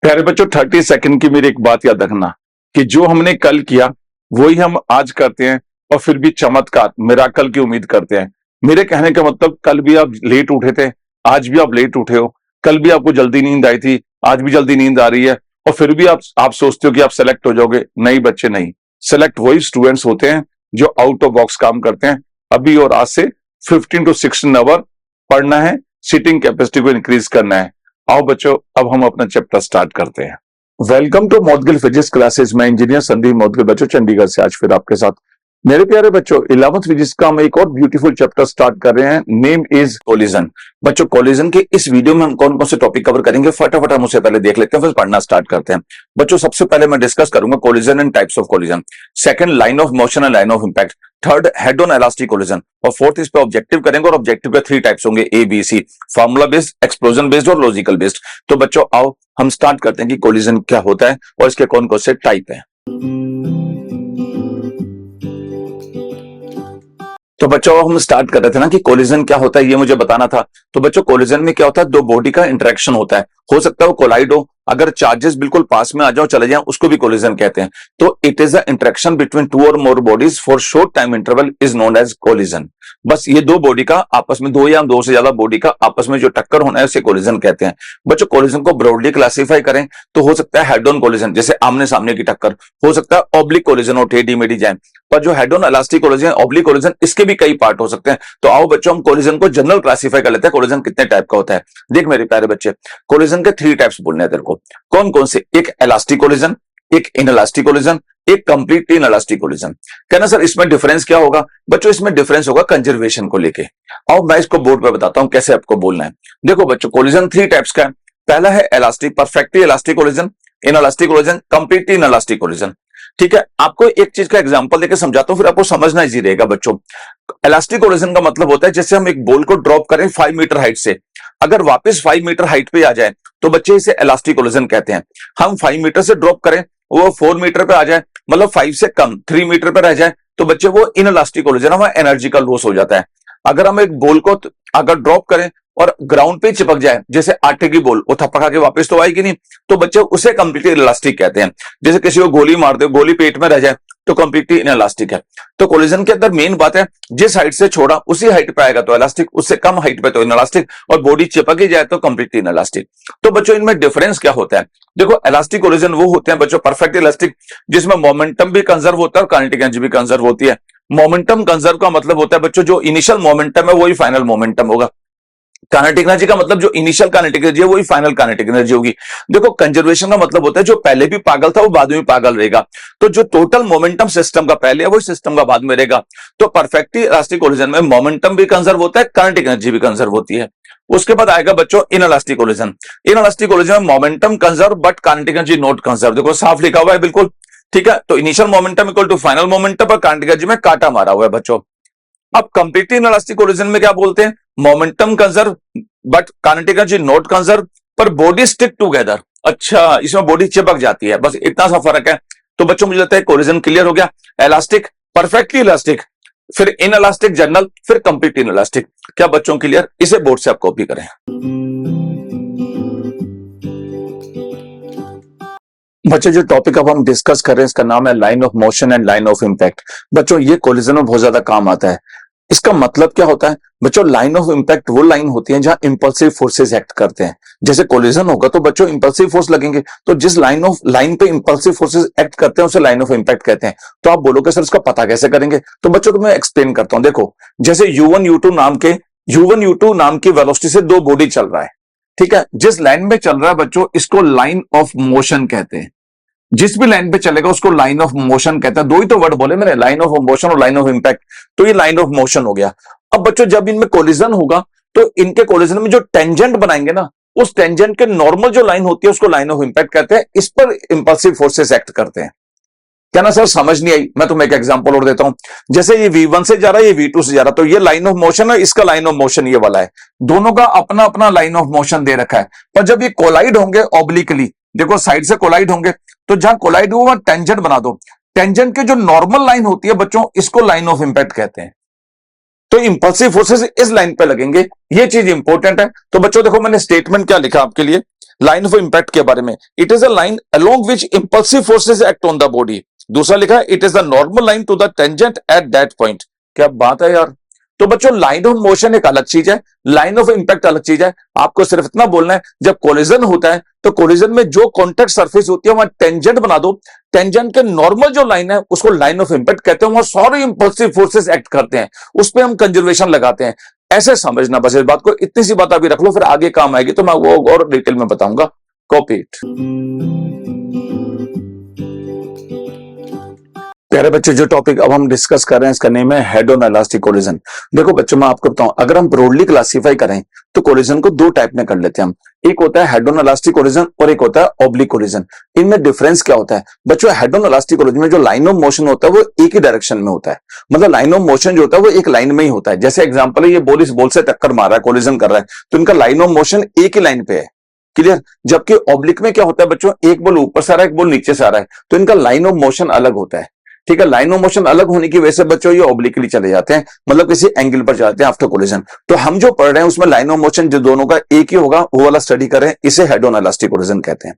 प्यारे बच्चों 30 सेकंड की मेरी एक बात याद रखना कि जो हमने कल किया वही हम आज करते हैं और फिर भी चमत्कार मिराकल की उम्मीद करते हैं। मेरे कहने का मतलब कल भी आप लेट उठे थे, आज भी आप लेट उठे हो। कल भी आपको जल्दी नींद आई थी, आज भी जल्दी नींद आ रही है और फिर भी आप सोचते हो कि आप सेलेक्ट हो जाओगे। नहीं बच्चे, नहीं। सेलेक्ट वही स्टूडेंट्स होते हैं जो आउट ऑफ बॉक्स काम करते हैं। अभी और आज से 15 to 16 आवर पढ़ना है, सीटिंग कैपेसिटी को इंक्रीज करना है। आओ बच्चों, अब हम अपना चैप्टर स्टार्ट करते हैं। Welcome to Moudgil physics classes. मैं इंजीनियर संदीप मौदगिल बच्चों चंडीगढ़ से आज फिर आपके साथ। मेरे प्यारे बच्चों 11th फिजिक्स का हम एक और ब्यूटीफुल चैप्टर स्टार्ट कर रहे हैं। Name is collision. बच्चों कोलिजन के इस वीडियो में हम कौन कौन से टॉपिक कवर करेंगे फटाफट हम उसे पहले देख लेते हैं, फिर पढ़ना स्टार्ट करते हैं। बच्चों सबसे पहले मैं डिस्कस करूंगा collision and types of collision. Second line of motion and line of impact. Third head on elastic collision. और फोर्थ इस पे ऑब्जेक्टिव करेंगे और ऑब्जेक्टिव के 3 टाइप्स होंगे, A B C, formula based, explosion based और लॉजिकल बेस्ड। तो बच्चों आओ हम स्टार्ट करते हैं कि कोलिजन क्या होता है और इसके कौन कौन से टाइप हैं। तो बच्चों हम स्टार्ट कर रहे थे ना कि कोलिजन क्या होता है, ये मुझे बताना था। तो बच्चों कोलिजन में क्या होता है, दो बॉडी का इंटरेक्शन होता है। हो सकता है वो कोलाइड हो, अगर चार्जेस बिल्कुल पास में आ जाओ चले जाएं उसको भी कोलिजन कहते हैं। तो it is the interaction between two or more bodies for short time interval is known as collision. बस ये दो बॉडी का आपस में, दो या दो से ज्यादा बॉडी का आपस में जो टक्कर होना है उसे कोलिजन कहते हैं। बच्चों कोलिजन को ब्रॉडली क्लासीफाई करें तो हो सकता है हेड ऑन कोलिजन, जैसे आमने सामने की टक्कर। हो सकता है ऑब्लिक कोलिजन और टेढ़ी मेढ़ी जाए। पर जो head on elastic collision, oblique collision, इसके भी कई पार्ट हो सकते हैं। तो आओ बच्चों हम कोलिजन को जनरल क्लासीफाई कर लेते हैं। कोलिजन कितने टाइप का होता है देख मेरे प्यारे बच्चे। कोलिजन के 3 टाइप्स बोलने हैं तेरे को। कौन कौन से? एक इलास्टिक कोलिजन, एक इनइलास्टिक कोलिजन, एक कंप्लीट इनइलास्टिक कोलिजन। कहना सर इसमें डिफरेंस क्या होगा? बच्चों इसमें डिफरेंस होगा कंजर्वेशन को लेके। आओ मैं इसको बोर्ड पे बताता हूं कैसे आपको बोलना है। देखो बच्चों कोलिजन 3 टाइप्स का है। पहला है elastic, perfectly elastic collision, inelastic collision, completely inelastic collision. ठीक है, आपको एक चीज का एग्जांपल देकर समझाता हूं, फिर आपको समझना इजी रहेगा बच्चों। इलास्टिक कोलिजन का मतलब होता है जैसे हम एक बॉल को ड्रॉप करें 5 मीटर हाइट से, अगर वापस 5 मीटर हाइट पे आ जाए तो बच्चे इसे इलास्टिक कोलिजन कहते हैं। हम 5 मीटर से ड्रॉप करें, वो 4 मीटर पे आ जाए, मतलब 5 से कम 3 मीटर पे रह जाए, तो बच्चे वो इनइलास्टिक कोलिजन है, वहां एनर्जी का लॉस हो जाता है। अगर हम एक बॉल को अगर ड्रॉप करें और ग्राउंड पे चिपक जाए, जैसे आटे की बॉल, वो थपका के वापस तो आएगी नहीं, तो बच्चे उसे कंप्लीटली इलास्टिक कहते हैं। जैसे किसी को गोली मार दो, गोली पेट में रह जाए, तो कंप्लीटली इनइलास्टिक है। तो कोलिजन के अंदर मेन बात है जिस हाइट से छोड़ा उसी हाइट पे आएगा तो इलास्टिक, उससे कम हाइट पे तो इनइलास्टिक, और बॉडी चिपक ही जाए तो कंप्लीटली इनइलास्टिक। तो बच्चों इनमें डिफरेंस क्या होता है? देखो इलास्टिक कोलिजन वो होते हैं बच्चों परफेक्ट इलास्टिक, जिसमें मोमेंटम भी कंजर्व होता है और काइनेटिक एनर्जी भी कंजर्व होती है। मोमेंटम कंजर्व का मतलब होता है बच्चों जो इनिशियल मोमेंटम है वही फाइनल मोमेंटम होगा। काइनेटिक एनर्जी का मतलब जो इनिशियल काइनेटिक एनर्जी है वही फाइनल काइनेटिक एनर्जी होगी। देखो कंजर्वेशन का मतलब होता है जो पहले भी पागल था वो बाद में भी पागल रहेगा। तो जो टोटल मोमेंटम सिस्टम का पहले है वही सिस्टम का बाद में रहेगा। तो परफेक्टली इलास्टिक कोलिजन में मोमेंटम भी कंजर्व होता है, काइनेटिक एनर्जी भी कंजर्व होती है। उसके बाद आएगा बच्चों इनइलास्टिक कोलिजन। इनइलास्टिक कोलिजन में momentum conserve but kinetic energy not conserve. देखो साफ लिखा हुआ है बिल्कुल, ठीक है। तो initial momentum equal to final momentum पर काइनेटिक एनर्जी में कांटा मारा हुआ है बच्चों। अब कंप्लीटली इनइलास्टिक कोलिजन में क्या बोलते हैं? Momentum conserve but kinetic energy not conserve पर बॉडी स्टिक टुगेदर। अच्छा, इसमें बॉडी चिपक जाती है, बस इतना सा फर्क है। तो बच्चों मुझे लगता है कोलिजन क्लियर हो गया। इलास्टिक, परफेक्टली इलास्टिक, फिर इनइलास्टिक जनरल, फिर कंप्लीट इनइलास्टिक। क्या बच्चों क्लियर? इसे बोर्ड से आप कॉपी करें। बच्चों जो टॉपिक अब हम डिस्कस कर रहे हैं इसका नाम है line of motion and line of impact. बच्चों ये कोलिजन में बहुत ज्यादा काम आता है। इसका मतलब क्या होता है बच्चों? लाइन ऑफ इंपैक्ट वो लाइन होती है जहां इंपल्सिव फोर्सेस एक्ट करते हैं। जैसे कोलिजन होगा तो बच्चों इंपल्सिव फोर्स लगेंगे, तो जिस लाइन पे इंपल्सिव फोर्सेस एक्ट करते हैं उसे लाइन ऑफ इंपैक्ट कहते हैं। तो आप बोलोगे सर इसका पता कैसे करेंगे? तो बच्चों को मैं एक्सप्लेन करता हूं। देखो जैसे U1 U2 नाम की वेलोसिटी से दो बॉडी चल रहा है, ठीक है। जिस लाइन में चल रहा है बच्चों इसको लाइन ऑफ मोशन कहते हैं। जिस भी लाइन पे चलेगा उसको लाइन ऑफ मोशन कहता है। दो ही तो वर्ड बोले मैंने, लाइन ऑफ मोशन और लाइन ऑफ इंपैक्ट। तो ये लाइन ऑफ मोशन हो गया। अब बच्चों जब इनमें कोलिजन होगा तो इनके कोलिजन में जो टेंजेंट बनाएंगे ना, उस टेंजेंट के नॉर्मल जो लाइन होती है उसको लाइन ऑफ इंपैक्ट कहते हैं। इस पर इंपल्सिव फोर्सेस एक्ट करते हैं। क्या ना सर समझ नहीं आई? मैं तुम्हें एक एग्जांपल और देता हूं। जैसे ये V1 से जा रहा है, ये V2 से जा रहा है, तो ये लाइन ऑफ मोशन है, इसका लाइन ऑफ मोशन ये वाला है। दोनों का अपना अपना लाइन ऑफ मोशन दे रखा है। पर जब ये कोलाइड होंगे ऑब्लिकली, देखो साइड से कोलाइड होंगे, तो जहां कोलाइड हुआ वहां टेंजेंट बना दो। टेंजेंट की जो नॉर्मल लाइन होती है बच्चों इसको लाइन ऑफ इंपैक्ट कहते हैं। तो इंपल्सिव फोर्सेस इस लाइन पे लगेंगे, ये चीज इंपॉर्टेंट है। तो बच्चों देखो मैंने स्टेटमेंट क्या लिखा आपके लिए लाइन ऑफ इंपैक्ट के बारे में, it is a line along which impulsive forces act on the body. दूसरा लिखा है it is the normal line to the tangent at that point. क्या बात है यार। तो बच्चों लाइन ऑफ मोशन एक अलग चीज है, लाइन ऑफ इंपैक्ट अलग चीज है। आपको सिर्फ इतना बोलना है जब कोलिजन होता है तो कोलिजन में जो कॉन्टैक्ट सरफेस होती है वहां टेंजेंट बना दो, टेंजेंट के नॉर्मल जो लाइन है उसको लाइन ऑफ इंपैक्ट कहते हैं, वहां सारे इंपल्सिव फोर्सेस एक्ट करते हैं, उस पर हम कंजर्वेशन लगाते हैं। ऐसे समझना बस इस बात को, इतनी सी बात अभी रख लो, फिर आगे काम आएगी तो मैं वो और डिटेल में बताऊंगा। Copy it. प्यारे बच्चे जो टॉपिक अब हम डिस्कस कर रहे हैं इसका नेम है हेड ऑन इलास्टिक कोलिजन। देखो बच्चों मैं आपको बताऊं, अगर हम ब्रॉडली क्लासिफाई करें तो कोलिजन को दो टाइप में कर लेते हैं हम, एक होता है हेड ऑन इलास्टिक कोलिजन और एक होता है ऑब्लिक कोलिजन। इनमें डिफरेंस क्या होता है बच्चों? हेड ऑन इलास्टिक कोलिजन में जो लाइन ऑफ मोशन होता है वो एक ही डायरेक्शन में होता है, मतलब लाइन ऑफ मोशन जो होता है वो एक लाइन में ही होता है। जैसे एग्जांपल है ये बॉल इस बॉल से टक्कर मार रहा है, कोलिजन कर रहा है, तो इनका लाइन ऑफ मोशन एक ही लाइन पे है, क्लियर। जबकि ऑब्लिक में क्या होता है बच्चों, एक बॉल ऊपर से आ रहा है एक बॉल नीचे से आ रहा है, तो इनका लाइन ऑफ मोशन अलग होता है, ठीक है। लाइन ऑफ मोशन अलग होने की वजह से बच्चों ये ऑब्लिकली चले जाते हैं, मतलब किसी एंगल पर जाते हैं आफ्टर कोलिजन। तो हम जो पढ़ रहे हैं उसमें लाइन ऑफ मोशन जो दोनों का एक ही होगा वो वाला स्टडी कर रहे हैं, इसे हेड ऑन इलास्टिक कोलिजन कहते हैं।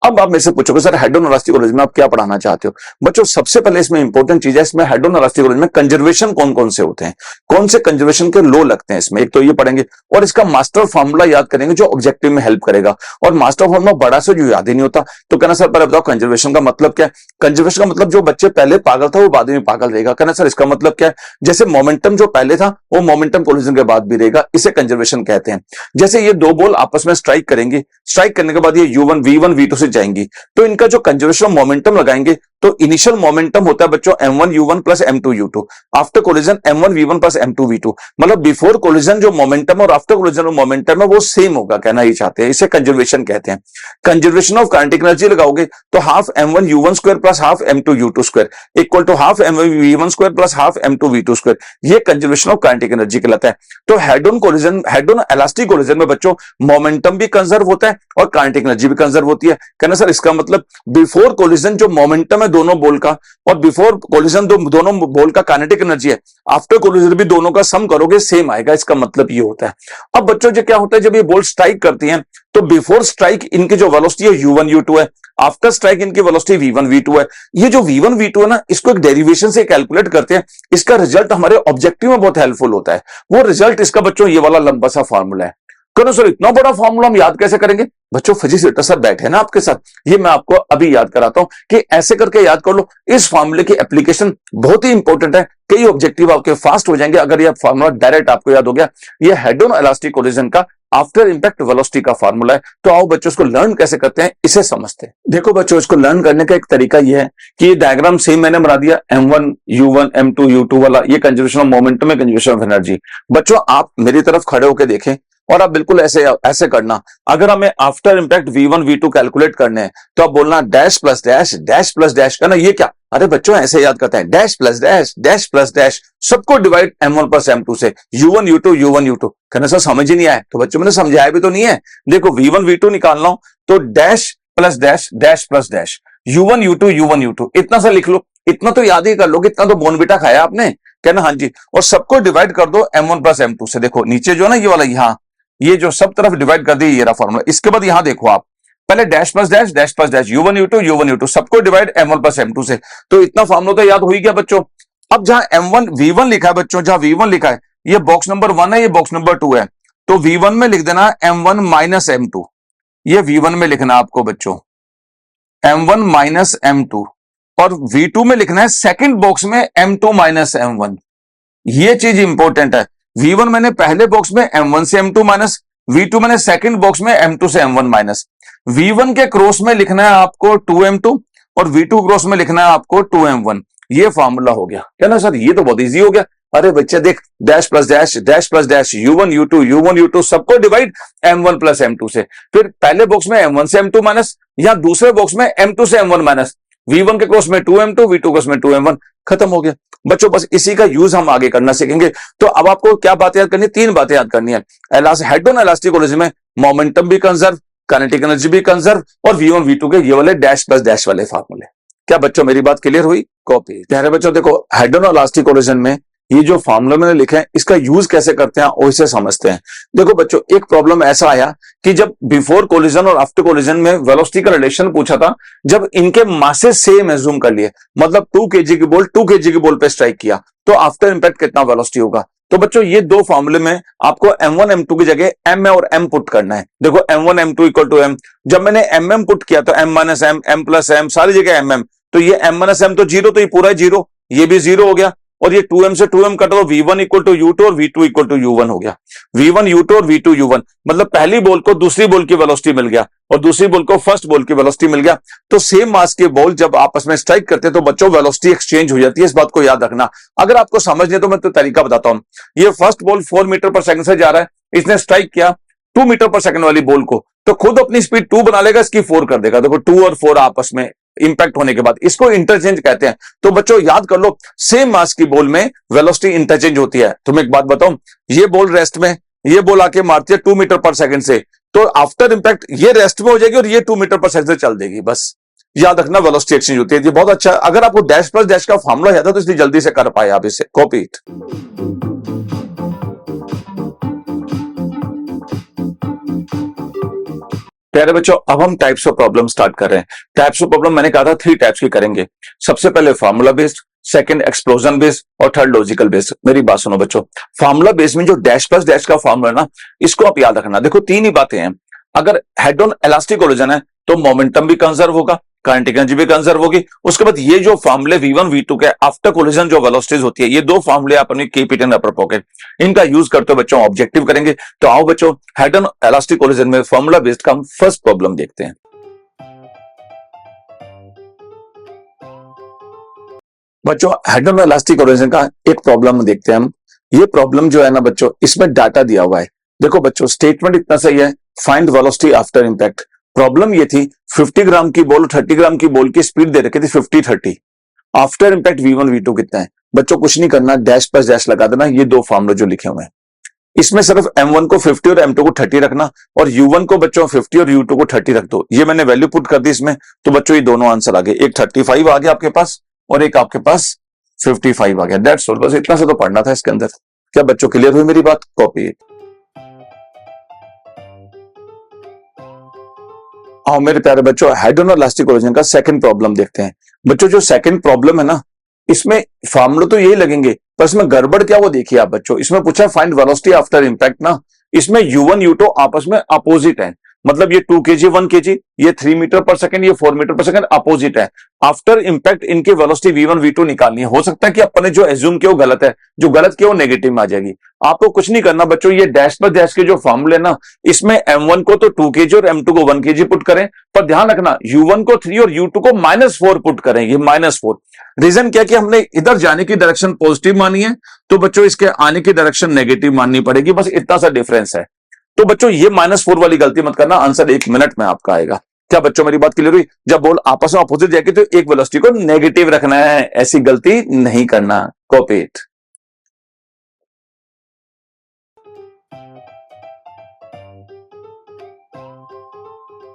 अब आप मेरे से पूछोगे sir head on elastic collision में आप क्या पढ़ाना चाहते हो? बच्चों सबसे पहले इसमें इंपॉर्टेंट चीज है, इसमें हेड ऑन इलास्टिक कोलिजन में कंजर्वेशन कौन कौन से होते हैं, कौन से कंजर्वेशन के लॉ लगते हैं इसमें, एक तो ये पढ़ेंगे और इसका मास्टर फॉर्मूला याद करेंगे जो ऑब्जेक्टिव में हेल्प करेगा। और मास्टर फॉर्मूला बड़ा से जो याद ही नहीं होता, तो कहना सर पहले बताओ कंजर्वेशन का मतलब क्या है? कंजर्वेशन का मतलब जो बच्चे पहले पागल था वो बाद में पागल रहेगा। कहना सर इसका मतलब क्या है? जैसे मोमेंटम जो पहले था वो मोमेंटम कोलिजन के बाद भी रहेगा, इसे कंजर्वेशन कहते हैं। जैसे ये दो बॉल आपस में स्ट्राइक करेंगे, स्ट्राइक करने के बाद ये U1 V1 V2 से जाएंगी, तो इनका जो कंजर्वेशन मोमेंटम लगाएंगे तो इनिशियल मोमेंटम होता है बच्चों M1 U1 plus M2 U2, after collision M1 V1 plus M2 V2, मतलब बिफोर कोलिजन जो मोमेंटम और आफ्टर कोलिजन जो मोमेंटम है वो सेम होगा, कहना ही चाहते हैं, इसे कंजर्वेशन कहते हैं। कंजर्वेशन ऑफ काइनेटिक एनर्जी लगाओगे तो half M1 U1 square plus half M2 U2 square equal to half M1 V1 square plus half M2 V2 square, ये कंजर्वेशन ऑफ काइनेटिक एनर्जी कहलाता है। तो head on collision, head on elastic collision में बच्चों momentum भी conserve होता है और काइनेटिक एनर्जी भी कंजर्व होती है। कहना सर इसका मतलब बिफोर कोलिजन जो मोमेंटम है दोनों बॉल का और बिफोर कोलिजन दोनों बॉल का काइनेटिक एनर्जी है, आफ्टर कोलिजन भी दोनों का सम करोगे सेम आएगा, इसका मतलब ये होता है। अब बच्चों जो क्या होता है जब ये बॉल स्ट्राइक करती हैं तो बिफोर स्ट्राइक इनकी जो वेलोसिटी है U1 U2 है, आफ्टर स्ट्राइक इनकी वेलोसिटी V1 V2 है। ये जो V1 V2 है ना इसको एक डेरिवेशन से कैलकुलेट करते हैं, इसका रिजल्ट हमारे ऑब्जेक्टिव में बहुत हेल्पफुल होता है। वो रिजल्ट इसका बच्चों ये वाला लंबा सा फॉर्मूला है। करो सर इतना बड़ा फॉर्मूला हम याद कैसे करेंगे? बच्चों फिजिक्स सर बैठे ना आपके साथ, ये मैं आपको अभी याद कराता हूं कि ऐसे करके याद कर लो। इस फॉर्मूले की एप्लीकेशन बहुत ही इंपॉर्टेंट है, कई ऑब्जेक्टिव आपके फास्ट हो जाएंगे अगर ये फॉर्मूला डायरेक्ट आपको याद हो गया। ये हेड ऑन इलास्टिक कोलिजन का आफ्टर इंपैक्ट वेलोसिटी का फॉर्मूला है। तो आओ बच्चों इसको लर्न कैसे करते हैं इसे समझते हैं। देखो बच्चों इसको लर्न करने का एक तरीका यह है कि ये डायग्राम सेम मैंने बना दिया, M1 U1 M2 U2 वाला, ये कंजर्वेशन ऑफ मोमेंटम है, कंजर्वेशन ऑफ एनर्जी। बच्चों आप मेरी तरफ खड़े होकर देखें और आप बिल्कुल ऐसे ऐसे करना, अगर हमें after impact V1 V2 calculate करने हैं तो आप बोलना dash plus dash, dash plus dash, करना ये क्या? अरे बच्चों ऐसे याद करते हैं, dash plus dash, dash plus dash, सबको डिवाइड M1 प्लस M2 से, U1 U2 U1 U2। कहना सर समझ ही नहीं आया, तो बच्चों मैंने समझाया भी तो नहीं है। देखो V1 V2 निकालना हो तो dash plus dash, dash plus dash, U1 U2 U1 U2, इतना सा लिख लो, इतना तो याद ही कर लोगे, इतना तो बोनविटा खाया आपने। कहना हाँ जी, और सबको डिवाइड कर दो M1 प्लस M2 से। देखो नीचे जो ना ये वाला, यहाँ ये जो सब तरफ डिवाइड कर दी ये रहा फॉर्मूला। इसके बाद यहां देखो आप, पहले dash plus dash, dash plus dash, U1 U2 U1 U2, सबको डिवाइड M1 प्लस M2 से। तो इतना फॉर्मूला तो याद हो ही गया बच्चों। अब जहां M1 V1 लिखा है बच्चों, जहां V1 लिखा है ये बॉक्स नंबर 1 है, ये बॉक्स नंबर 2 है, तो V1 में लिख देना M1 माइनस M2, ये V1 में लिखना आपको बच्चों M1 माइनस M2, और V2 में लिखना है सेकंड बॉक्स में M2 माइनस M1। ये चीज इंपॉर्टेंट है। V1 मैंने पहले बॉक्स में M1 से M2 माइनस, V2 मैंने सेकंड बॉक्स में M2 से M1 माइनस। V1 के क्रॉस में लिखना है आपको 2M2 और V2 क्रॉस में लिखना है आपको 2M1। ये फॉर्मूला हो गया, क्या ना सर? ये तो बहुत इजी हो गया। अरे बच्चे देख, dash plus dash, dash plus dash, U1 U2 U1 U2, सबको डिवाइड M1 प्लस M2 से। फिर पहले बॉक्स में M1 से M2 माइनस, या दूसरे बॉक्स में M2 से M1 माइनस, V1 के क्रॉस में 2M2, V2 क्रॉस में 2M1, खत्म हो गया बच्चों। बस इसी का यूज हम आगे करना सीखेंगे। तो अब आपको क्या बातें याद करनी है? 3 बातें याद करनी है। हेड ऑन इलास्टिक कोलिजन में मोमेंटम भी कंजर्व, काइनेटिक एनर्जी भी कंजर्व, और V1 V2 के ये वाले डैश प्लस डैश वाले फार्मूले। क्या बच्चों मेरी बात क्लियर हुई? कॉपी। प्यारे बच्चों देखो, हेड ऑन इलास्टिक कोलिजन में ये जो फॉर्मूला मैंने लिखा है इसका यूज कैसे करते हैं वो इसे समझते हैं। देखो बच्चों, एक प्रॉब्लम ऐसा आया कि जब बिफोर कोलिजन और आफ्टर कोलिजन में वेलोसिटी का रिलेशन पूछा था, जब इनके मासेस सेम एज्यूम कर लिए, मतलब 2 kg की बॉल 2 kg की बॉल पे स्ट्राइक किया, तो आफ्टर इंपैक्ट कितना वेलोसिटी होगा। तो बच्चों ये दो फॉर्मूले में आपको m1 m2 की जगह m और m पुट करना है। देखो m1 m2 equal to m, जब मैंने mm पुट किया तो m minus m, m plus m, सारी जगह mm, तो ये m माइनस m तो जीरो, तो ये पूरा जीरो, ये भी जीरो हो गया, और ये 2m से 2m कटा तो v1 इक्वल टू u2 और v2 इक्वल टू u1 हो गया। v1 u2 और v2 u1, मतलब पहली बॉल को दूसरी बॉल की वेलोसिटी मिल गया और दूसरी बॉल को फर्स्ट बॉल की वेलोसिटी मिल गया। तो सेम मास के बॉल जब आपस में स्ट्राइक करते हैं तो बच्चों वेलोसिटी एक्सचेंज हो जाती है, इस बात को याद रखना। अगर आपको समझने तो मैं तो तरीका बताता हूं। ये first ball 4 metre per second से जा रहा है, इसने स्ट्राइक किया 2 मीटर पर सेकंड वाली बॉल को, तो खुद अपनी स्पीड 2 बना लेगा, इसकी 4 कर देगा। देखो 2 और 4 आपस में इंपैक्ट होने के बाद इसको इंटरचेंज कहते हैं। तो बच्चों याद कर लो, सेम मास की बॉल में वेलोसिटी इंटरचेंज होती है। तुम्हें एक बात बताऊं, ये बॉल रेस्ट में, ये बॉल आके मारती है 2 मीटर पर सेकंड से, तो आफ्टर इंपैक्ट ये रेस्ट में हो जाएगी और ये 2 मीटर पर सेकंड से चल देगी। बस याद रखना, वेलोसिटी एक्सचेंज होती है। ये बहुत अच्छा, अगर आपको डैश प्लस डैश का फॉर्मूला याद है तो इसलिए जल्दी से कर पाए आप इसे, कॉपी इट। प्यारे बच्चों, अब हम टाइप्स ऑफ प्रॉब्लम स्टार्ट कर रहे हैं। टाइप्स ऑफ प्रॉब्लम मैंने कहा था 3 टाइप्स की करेंगे। सबसे पहले formula based, second explosion based और थर्ड लॉजिकल बेस्ड। मेरी बात सुनो बच्चों, फार्मूला बेस्ड में जो डैश प्लस डैश का फॉर्मूला है ना, इसको आप याद रखना। देखो 3 ही बातें हैं। अगर हेड ऑन इलास्टिक कोलिजन है तो मोमेंटम भी कंजर्व होगा, करंट एनर्जी भी कंजर्व होगी। उसके बाद ये जो फॉर्मूले v1 v2 के आफ्टर कोलिजन जो वेलोसिटीज होती है, ये दो फॉर्मूले आप अपनी keep it in upper pocket, इनका यूज करते हुए बच्चों ऑब्जेक्टिव करेंगे। तो आओ बच्चों, हेड ऑन इलास्टिक कोलिजन में फॉर्मूला बेस्ड का हम फर्स्ट प्रॉब्लम देखते हैं। बच्चों हेड ऑन इलास्टिक कोलिजन का एक प्रॉब्लम देखते हैं हम। ये प्रॉब्लम जो है ना बच्चों, इसमें डाटा दिया हुआ है। देखो बच्चों, स्टेटमेंट इतना सही है, find velocity after impact. Problem ये थी 50 ग्राम की बॉल 30 ग्राम की बॉल की स्पीड दे रखी थी 50-30, आफ्टर इंपैक्ट v1 v2 कितना है। बच्चों कुछ नहीं करना, डैश प्लस डैश लगा देना, ये दो फॉर्मूले जो लिखे हुए हैं। इसमें सिर्फ m1 को 50 और m2 को 30 रखना, और u1 को बच्चों 50 और u2 को 30 रख दो। ये मैंने वैल्यू पुट कर दी इसमें, तो बच्चों ये दोनों आंसर आ गए। एक 35 आ गया आपके पास और एक आपके पास 55 आ गया। दैट्स ऑल, बस इतना से तो पढ़ना था इसके अंदर। क्या बच्चों क्लियर हुई मेरी बात? कॉपी। आओ मेरे प्यारे बच्चों, हेड ऑन इलास्टिक कोलिजन का सेकंड प्रॉब्लम देखते हैं। बच्चों जो सेकंड प्रॉब्लम है ना, इसमें फॉर्मूले तो यही लगेंगे, पर इसमें गड़बड़ क्या वो देखिए आप बच्चों। इसमें पूछा फाइंड वेलोसिटी आफ्टर इंपैक्ट ना, इसमें u1 u2 आपस में अपोजिट है। मतलब ये 2 kg 1 kg, ये 3 मीटर पर सेकंड, ये 4 मीटर पर सेकंड अपोजिट है। आफ्टर इंपैक्ट इनकी वेलोसिटी v1 v2 निकालनी है। हो सकता है कि अपने जो एज्यूम किया वो गलत है, जो गलत किया वो नेगेटिव में आ जाएगी। आपको कुछ नहीं करना बच्चों, ये डैश पर डैश के जो फॉर्मूले ना, इसमें m1 को तो 2 kg और m2 को 1 kg पुट करें, पर ध्यान रखना u1 को 3 और u2 को -4 पुट करें। ये -4 रीजन क्या कि हमने इधर जाने की डायरेक्शन पॉजिटिव मानी है, तो बच्चों इसके आने की डायरेक्शन नेगेटिव माननी पड़ेगी। बस इतना सा डिफरेंस है। तो बच्चों ये -4 वाली गलती मत करना, आंसर 1 मिनट में आपका आएगा। क्या बच्चों मेरी बात क्लियर हुई? जब बॉल आपस में अपोजिट जाएगी तो एक वेलोसिटी को नेगेटिव रखना है, ऐसी गलती नहीं करना। Copy it.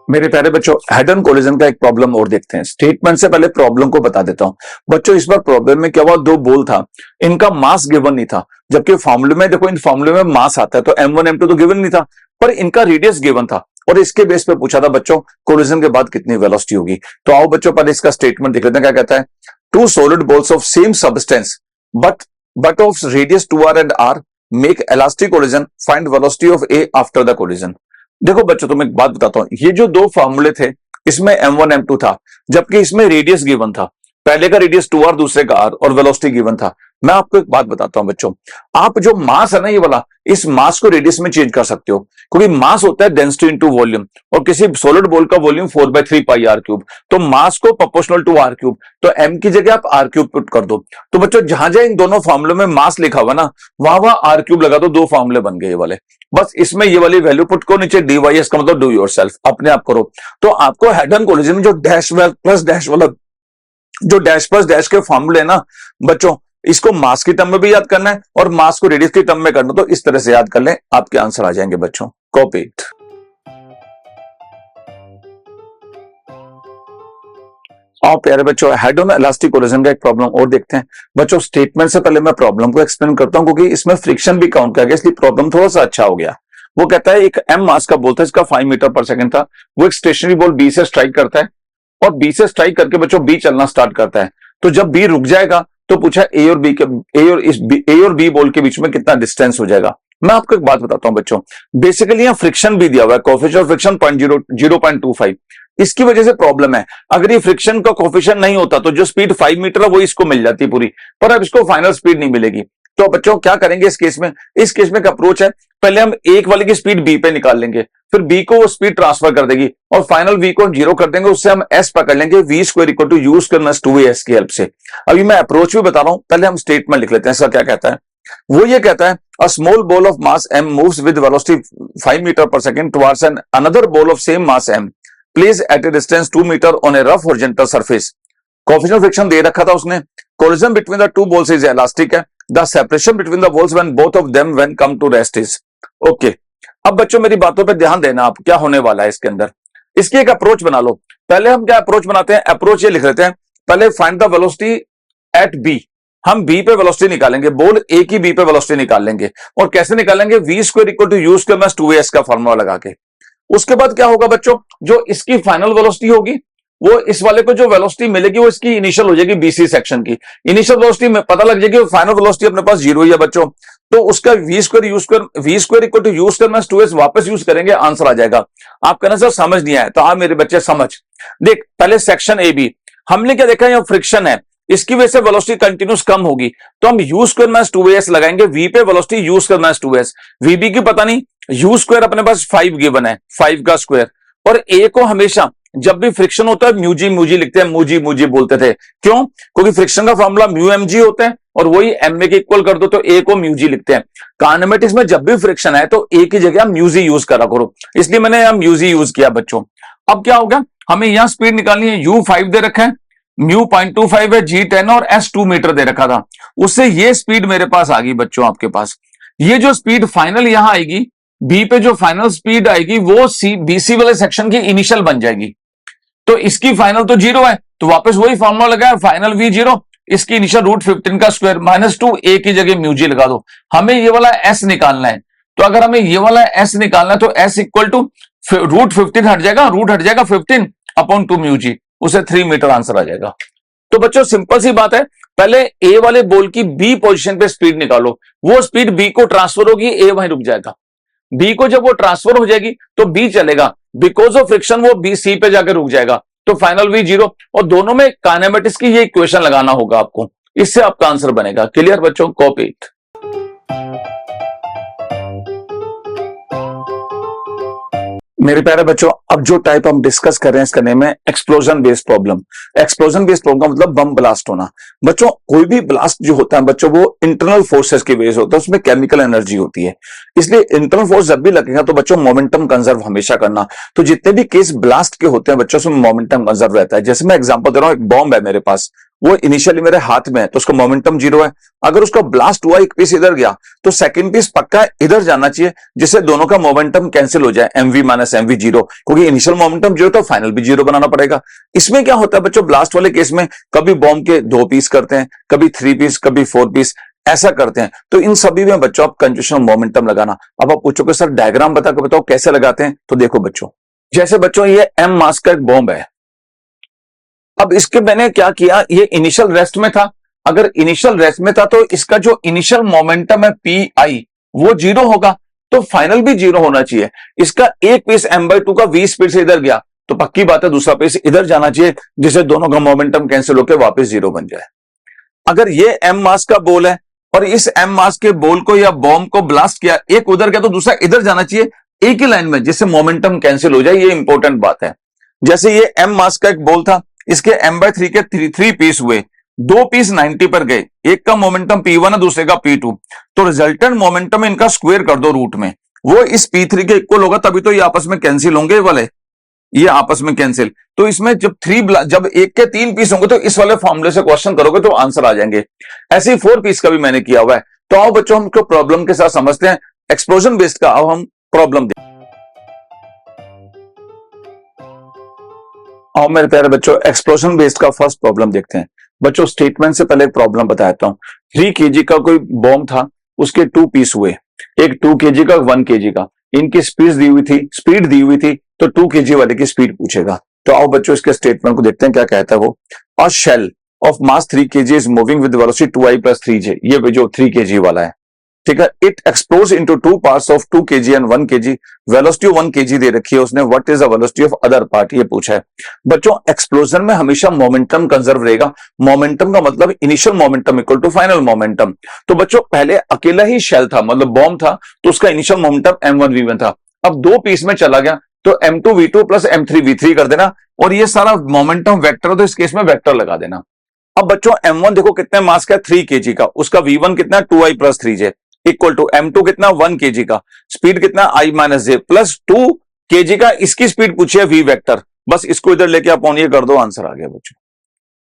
मेरे प्यारे बच्चों, हेड ऑन कोलिजन का एक प्रॉब्लम और देखते हैं। स्टेटमेंट से पहले प्रॉब्लम को बता देता हूं बच्चों। इस बार प्रॉब्लम में क्या हुआ, दो बॉल था, इनका मास गिवन नहीं था। जबकि फॉर्मूले में देखो, इन फॉर्मूले में मास आता है, तो m1 m2 तो गिवन नहीं था, पर इनका रेडियस गिवन था, और इसके बेस पे पूछा था बच्चों कोलिजन के बाद कितनी वेलोसिटी होगी। तो आओ बच्चों पहले इसका स्टेटमेंट देख लेते हैं। क्या कहता है, two solid balls of same substance but of radius 2r and r make elastic collision, find velocity of a after the collision. देखो बच्चों तुम्हें एक बात बताता हूं, ये जो दो फॉर्मूले थे, इसमें m1 m2 था, जबकि इसमें रेडियस गिवन था। पहले का रेडियस 2r, दूसरे का r, और वेलोसिटी गिवन था। मैं आपको एक बात बताता हूं बच्चों, आप जो मास है ना ये वाला, इस मास को रेडियस में चेंज कर सकते हो, क्योंकि मास होता है डेंसिटी इनटू वॉल्यूम, और किसी सॉलिड बॉल का वॉल्यूम 4/3 पाई r क्यूब, तो मास को प्रोपोर्शनल टू r क्यूब, तो m की जगह आप r क्यूब पुट कर दो। तो बच्चों जहां जहां इन दोनों फॉर्मूले में मास लिखा हुआ ना, वहां वहां r क्यूब लगा दो, दो फॉर्मूले बन गए ये वाले। बस इसमें ये वाली वैल्यू पुट को, नीचे dy का मतलब डू योरसेल्फ, अपने आप करो। तो आपको हेड ऑन कोलिजन में जो डैश प्लस डैश वाला, जो डैश प्लस डैश के फॉर्मूले ना बच्चों, इसको मास की टर्म में भी याद करना है और मास को रेडियस की टर्म में करना। तो इस तरह से याद कर लें, आपके आंसर आ जाएंगे बच्चों। Copy it. और प्यारे बच्चों, हेड ऑन इलास्टिक कोलिजन का एक प्रॉब्लम और देखते हैं। बच्चों स्टेटमेंट से पहले मैं प्रॉब्लम को एक्सप्लेन करता हूं, क्योंकि इसमें फ्रिक्शन भी काउंट किया गया, इसलिए प्रॉब्लम थोड़ा सा अच्छा हो गया। वो कहता है एक एम मास का बॉल था, इसका 5 मीटर पर सेकंड था। वो एक स्टेशनरी बॉल बी से स्ट्राइक करता है, और बी से स्ट्राइक करके बच्चों बी चलना स्टार्ट करता है। तो जब बी रुक जाएगा तो पूछा ए और बी के ए और बी बॉल के बीच में कितना डिस्टेंस हो जाएगा। मैं आपको एक बात बताता हूं बच्चों, बेसिकली यहाँ फ्रिक्शन भी दिया हुआ है, कोएफिशिएंट ऑफ फ्रिक्शन 0.25। इसकी वजह से प्रॉब्लम है। अगर ये फ्रिक्शन का कोएफिशिएंट नहीं होता तो जो स्पीड 5 मीटर है वो इसको मिल जाती पूरी, पर अब इसको फाइनल स्पीड नहीं मिलेगी। तो बच्चों क्या करेंगे इस केस में? इस केस में एक अप्रोच है, पहले हम एक वाले की स्पीड बी पे निकाल लेंगे, फिर बी को वो स्पीड ट्रांसफर कर देगी और फाइनल वी को हम 0 कर देंगे, उससे हम एस पकड़ लेंगे, V square equal to U square minus 2as की हेल्प से। अभी मैं अप्रोच भी बता रहा हूं, पहले हम स्टेटमेंट लिख लेते हैं। इसका क्या कहता है? वो ये कहता है a small ball of mass m moves with velocity 5 metre per second towards an another ball of same mass m place at a distance 2 metre on a rough horizontal surface. Coefficient of friction दे रखा था उसने। Collision between the two balls is elastic है। The separation between the balls when both of them when come to rest is okay. अब बच्चों मेरी बातों पे ध्यान देना, आप क्या होने वाला है इसके अंदर। इसकी एक अप्रोच बना लो। पहले हम क्या अप्रोच बनाते हैं? अप्रोच ये लिख लेते हैं, पहले find the velocity at B. हम बी पे वेलोसिटी निकालेंगे, बॉल ए की बी पे वेलोसिटी निकाल लेंगे। और कैसे निकालेंगे? V square equal to U square minus 2as का फॉर्मूला लगा के। उसके बाद क्या होगा बच्चों, जो इसकी फाइनल वेलोसिटी होगी वो इस वाले को जो वेलोसिटी मिलेगी वो इसकी इनिशियल हो जाएगी बीसी सेक्शन की। इनिशियल वेलोसिटी में पता लग जाएगी, फाइनल वेलोसिटी अपने पास 0 ही है बच्चों। तो उसका V square equal to U square minus 2s वापस यूज करेंगे, आंसर आ जाएगा। आप कहना सर समझ नहीं आया, तो आप मेरे बच्चे समझ देख। पहले सेक्शन ए बी हमने क्या देखा, यहाँ फ्रिक्शन है, इसकी वजह से वेलोसिटी कंटिन्यूस कम होगी, तो हम यू स्क्वायर माइनस 2as लगाएंगे। वी पे velocity you square minus 2s, वीबी की पता नहीं, यू स्क्वायर अपने पास 5 गिवन है, 5 का स्क्वायर। और ए को हमेशा जब भी फ्रिक्शन होता है म्यूजी म्यूजी लिखते हैं, मूजी मूजी बोलते थे। क्यों? क्योंकि फ्रिक्शन का फॉर्मूला म्यू एम जी होता है और वही एम ए के इक्वल कर दो तो ए को म्यूजी लिखते हैं। काइनेमेटिक्स में जब भी फ्रिक्शन है तो ए की जगह म्यूजी यूज करा करो, इसलिए मैंने यहां म्यूजी यूज किया बच्चों। अब क्या होगा, हमें यहां स्पीड निकालनी है। यू 5 दे रखा है, म्यू 0.25 है, जी 10 और एस 2 मीटर दे रखा था। उससे ये स्पीड मेरे पास आ गई बच्चों आपके पास। ये जो स्पीड फाइनल यहां आएगी बी पे, जो फाइनल स्पीड आएगी वो सी बीसी वाले सेक्शन की इनिशियल बन जाएगी। तो इसकी फाइनल तो 0 है, तो वापस वही फॉर्मूला लगाया, फाइनल वी 0, इसकी इनिशियल √15 का स्क्वायर माइनस 2 ए की जगह म्यूजी लगा दो। हमें ये वाला एस निकालना है, तो अगर हमें ये वाला एस निकालना है तो एस इक्वल टू √15 हट जाएगा, रूट हट जाएगा 15 अपॉन 2 म्यूजी, उसे 3 मीटर आंसर आ जाएगा। तो बच्चों सिंपल सी बात है, पहले ए वाले बॉल की बी पोजीशन पे स्पीड निकालो, वो स्पीड बी को ट्रांसफर होगी, ए वहीं रुक जाएगा। बी को जब वो ट्रांसफर हो जाएगी तो बी चलेगा, बिकॉज ऑफ फ्रिक्शन वो बी सी पे जाकर रुक जाएगा, तो फाइनल वी 0। और दोनों में काइनेमेटिक्स की ये इक्वेशन लगाना होगा आपको, इससे आपका आंसर बनेगा। क्लियर बच्चों? Copy it. मेरे प्यारे बच्चों, अब जो टाइप हम डिस्कस कर रहे हैं इसका नेम है explosion based problem. Explosion based problem मतलब बम ब्लास्ट होना। बच्चों कोई भी ब्लास्ट जो होता है बच्चों वो इंटरनल फोर्सेस की वजह से होता है, उसमें केमिकल एनर्जी होती है, इसलिए इंटरनल फोर्स जब भी लगेगा तो बच्चों मोमेंटम कंजर्व हमेशा करना। तो जितने भी केस ब्लास्ट के होते हैं बच्चों उसमें मोमेंटम कंजर्व रहता है। जैसे मैं एग्जांपल दे रहा हूं, एक बॉम्ब है मेरे पास, वो इनिशियली मेरे हाथ में है तो उसका मोमेंटम 0 है। अगर उसका ब्लास्ट हुआ, एक पीस इधर गया तो सेकंड पीस पक्का इधर जाना चाहिए, जिससे दोनों का मोमेंटम कैंसिल हो जाए, mv माइनस mv 0, क्योंकि इनिशियल मोमेंटम 0 तो फाइनल भी 0 बनाना पड़ेगा। इसमें क्या होता है बच्चों, ब्लास्ट वाले केस में कभी बॉम्ब के 2 पीस करते हैं, कभी 3 पीस, कभी 4 पीस, ऐसा करते हैं। तो इन सभी में बच्चों आप कंजर्वेशन मोमेंटम लगाना। अब आप पूछोगे सर डायग्राम बता के बताओ कैसे लगाते हैं, तो देखो बच्चों, जैसे बच्चों ये m मास का एक बॉम्ब है। अब इसके मैंने क्या किया, ये इनिशियल रेस्ट में था, अगर इनिशियल रेस्ट में था तो इसका जो इनिशियल मोमेंटम है पी आई वो 0 होगा, तो फाइनल भी 0 होना चाहिए। इसका एक पीस m/2 का v स्पीड से इधर गया तो पक्की बात है दूसरा पीस इधर जाना चाहिए, जिससे दोनों का मोमेंटम कैंसिल होकर वापस 0 बन जाए। अगर ये m मास का बॉल है और इस m मास के बॉल को या बॉम्ब को ब्लास्ट किया, एक उधर गया तो दूसरा इधर जाना चाहिए एक ही लाइन में, जिससे मोमेंटम कैंसिल हो जाए। ये इंपॉर्टेंट बात है। जैसे ये m मास का एक बॉल था, इसके m/3 के 3 पीस हुए, 2 पीस 90 पर गए, एक का मोमेंटम P1 है दूसरे का P2, तो रिजल्टेंट मोमेंटम इनका स्क्वायर कर दो रूट में, वो इस P3 के इक्वल होगा, तभी तो ये आपस में कैंसिल होंगे वाले, ये आपस में कैंसिल। तो इसमें जब एक के 3 पीस होंगे तो इस वाले फॉर्मूले से क्वेश्चन करोगे तो आंसर आ जाएंगे। ऐसे ही 4 पीस का भी मैंने किया हुआ है। तो आओ बच्चों हम इसको प्रॉब्लम के साथ समझते हैं, एक्सप्लोजन बेस्ड का। अब हम प्रॉब्लम और मेरे प्यारे बच्चों एक्सप्लोजन बेस्ड का फर्स्ट प्रॉब्लम देखते हैं। बच्चों स्टेटमेंट से पहले एक प्रॉब्लम बताता हूँ। 3 kg का कोई बॉम्ब था, उसके 2 पीस हुए, एक 2 kg का 1 kg का, इनकी स्पीड दी हुई थी, तो 2 kg वाले की स्पीड पूछेगा। तो आओ बच्चों इसके स्टेटमेंट को देखते हैं क्या कहता है वो। A shell of mass 3 kg is moving with velocity 2i+3j, ये जो 3 kg वाला है, ठीक है। It explodes into 2 parts of 2 kg and 1 kg, velocity 1 kg दे रखी है उसने, what is the velocity of other part, ये पूछा है। बच्चों एक्सप्लोजन में हमेशा मोमेंटम कंजर्व रहेगा। मोमेंटम का मतलब initial momentum equal to final momentum. तो बच्चों पहले अकेला ही शेल था, मतलब बॉम्ब था, तो उसका इनिशियल मोमेंटम m1v1 था। अब 2 पीस में चला गया तो m2v2 प्लस m3v3 कर देना, और ये सारा मोमेंटम वेक्टर, तो इस केस में वेक्टर लगा देना। अब बच्चों m1 देखो कितने मास का है, 3 kg का, उसका v1 कितना, 2i+3j इक्वल टू m2 कितना, 1 kg का, स्पीड कितना i-j प्लस 2 kg का, इसकी स्पीड पूछी है v वेक्टर। बस इसको इधर लेके आप ये कर दो, आंसर आ गया बच्चों।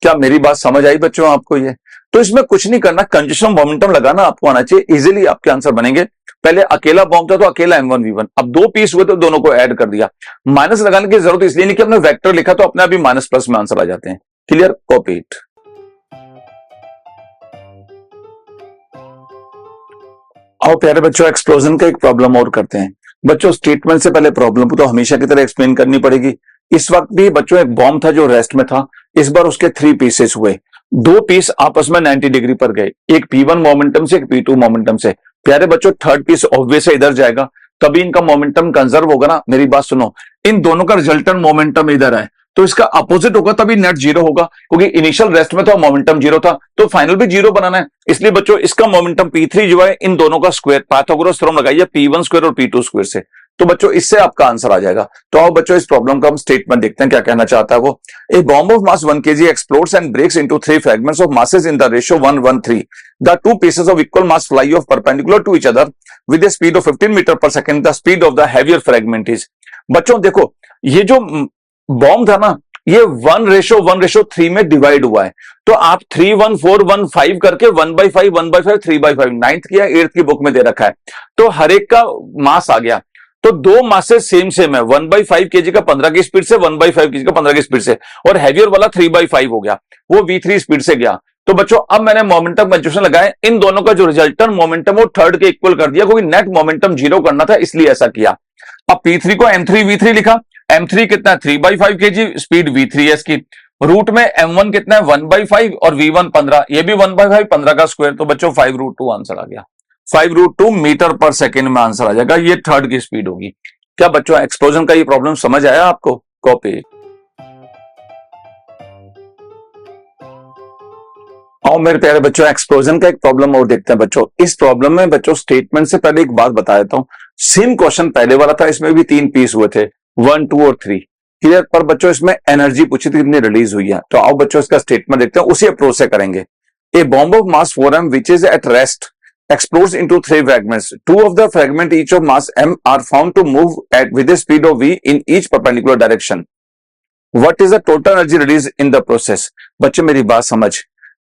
क्या मेरी बात समझ आई बच्चों आपको? ये तो इसमें कुछ नहीं करना, कंजूशन मोमेंटम लगाना आपको आना चाहिए, इजीली आपके आंसर बनेंगे। पहले अकेला बॉम्ब था तो अकेला m1v1, अब 2 पीस हुए तो दोनों को ऐड कर दिया। माइनस लगाने की जरूरत इसलिए नहीं कि हमने वेक्टर लिखा तो अपने आप ही माइनस प्लस में आंसर आ जाते हैं। क्लियर? Copy it. आओ प्यारे बच्चों एक्सप्लोजन का एक प्रॉब्लम और करते हैं। बच्चों स्टेटमेंट से पहले प्रॉब्लम को तो हमेशा की तरह एक्सप्लेन करनी पड़ेगी। इस वक्त भी बच्चों एक बॉम्ब था जो रेस्ट में था, इस बार उसके 3 पीसेस हुए, 2 पीस आपस में 90 डिग्री पर गए, एक P1 मोमेंटम से, एक P2 मोमेंटम से। प्यारे बच्चों थर्ड पीस ऑब्वियस है इधर जाएगा, तभी इनका मोमेंटम कंजर्व होगा ना। मेरी बात सुनो, इन दोनों का रिजल्टेंट मोमेंटम इधर है, तो इसका अपोजिट होगा तभी नेट जीरो होगा, क्योंकि इनिशियल रेस्ट में तो मोमेंटम जीरो था, तो फाइनल भी जीरो बनाना है। इसलिए बच्चों इसका मोमेंटम P3 जो है, इन दोनों का स्क्वायर, पाइथागोरस थ्योरम लगाइए, P1 स्क्वायर और P2 स्क्वायर से, तो बच्चों इससे आपका आंसर आ जाएगा। तो आओ बच्चों इस प्रॉब्लम का हम स्टेटमेंट देखते हैं क्या कहना चाहता है वो। A bomb of mass 1 kg explodes and breaks into 3 fragments of masses in the ratio 1:3। The 2 pieces of equal mass fly off perpendicular to each other with a speed of 15 metre per second. The speed of the heavier fragment is। बच्चों देखो ये जो bomb था ना, ये 1:3 में divide हुआ है, तो आप 3 1 4 1 5 करके 1/5 1/5 3/5 9th की या 8th की बुक में दे रखा है, तो हर एक का मास आ गया। तो 2 मासेस सेम है, 1/5 kg का 15 की स्पीड से, 1/5 kg का 15 की स्पीड से, और हैवियर वाला 3/5 हो गया, वो v3 स्पीड से गया। तो बच्चों अब मैंने मोमेंटम कंजूशन लगाए, इन दोनों का जो रिजल्टेंट मोमेंटम वो थर्ड के इक्वल कर दिया, क्योंकि नेट मोमेंटम जीरो करना था, इसलिए ऐसा किया। अब P3 को m3v3 लिखा, m3 कितना है 3/5 kg, स्पीड v3 है इसकी। रूट में m1 कितना है 1/5 और v1 15, ये भी 1/5 15 का स्क्वायर, तो बच्चों 5√2 आंसर आ गया। 5√2 मीटर पर सेकेंड में आंसर आ जाएगा, ये थर्ड की स्पीड होगी। क्या बच्चों एक्सप्लोजन का ये प्रॉब्लम समझ आया आपको? कॉपी। और मेरे प्यारे बच्चों एक्सप्लोजन का एक प्रॉब्लम और देखते हैं बच्चों। इस प्रॉब्लम में बच्चों स्टेटमेंट से पहले एक बात बता देता हूं, सेम क्वेश्चन पहले वाला था, इसमें भी 3 पीस हुए थे, 1 2 और 3। क्लियर? पर बच्चों इसमें एनर्जी पूछी थी कितनी रिलीज हुई है, तो आओ बच्चों इसका स्टेटमेंट देखते हैं, उसी अप्रोच से करेंगे। A bomb of mass 4m which is at rest explodes into 3 fragments. 2 of the fragment each of mass m are found to move at with a speed of v in each perpendicular direction. What is the total energy released in the process? बच्चे मेरी बात समझ,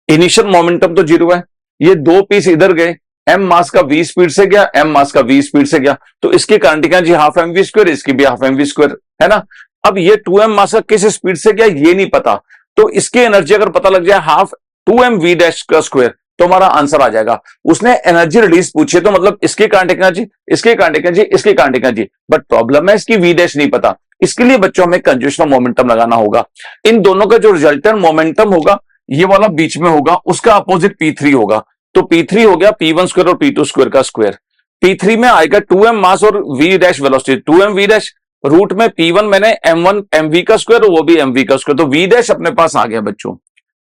initial momentum तो zero है, ये 2 piece इधर गए, m मास का v स्पीड से गया, m मास का v स्पीड से गया, तो इसकी क्वांटिटी जी हाफ mv स्क्वायर, इसकी भी हाफ mv स्क्वायर है ना। अब ये 2m मास का किस स्पीड से गया ये नहीं पता, तो इसकी एनर्जी अगर पता लग जाए हाफ 2m v डैश का स्क्वायर, तो हमारा आंसर आ जाएगा। उसने एनर्जी रिलीज पूछी है, तो मतलब इसकी कांटेक्ट एनर्जी, इसकी कांटेक्ट एनर्जी, इसकी कांटेक्ट एनर्जी, बट प्रॉब्लम है इसकी वी डैश नहीं पता। इसके लिए बच्चों हमें कंजूशन मोमेंटम लगाना होगा। इन दोनों का जो रिजल्टेंट मोमेंटम होगा ये वाला बीच में होगा, उसका अपोजिट P3 होगा, तो P3 हो गया P1 स्क्वायर और P2 स्क्वायर का स्क्वायर। P3 में आएगा 2m मास और v dash velocity, 2m v dash, root में P1 मैंने m1 mv का स्क्वायर और वो भी mv का स्क्वायर, तो v डैश अपने पास आ गया बच्चों।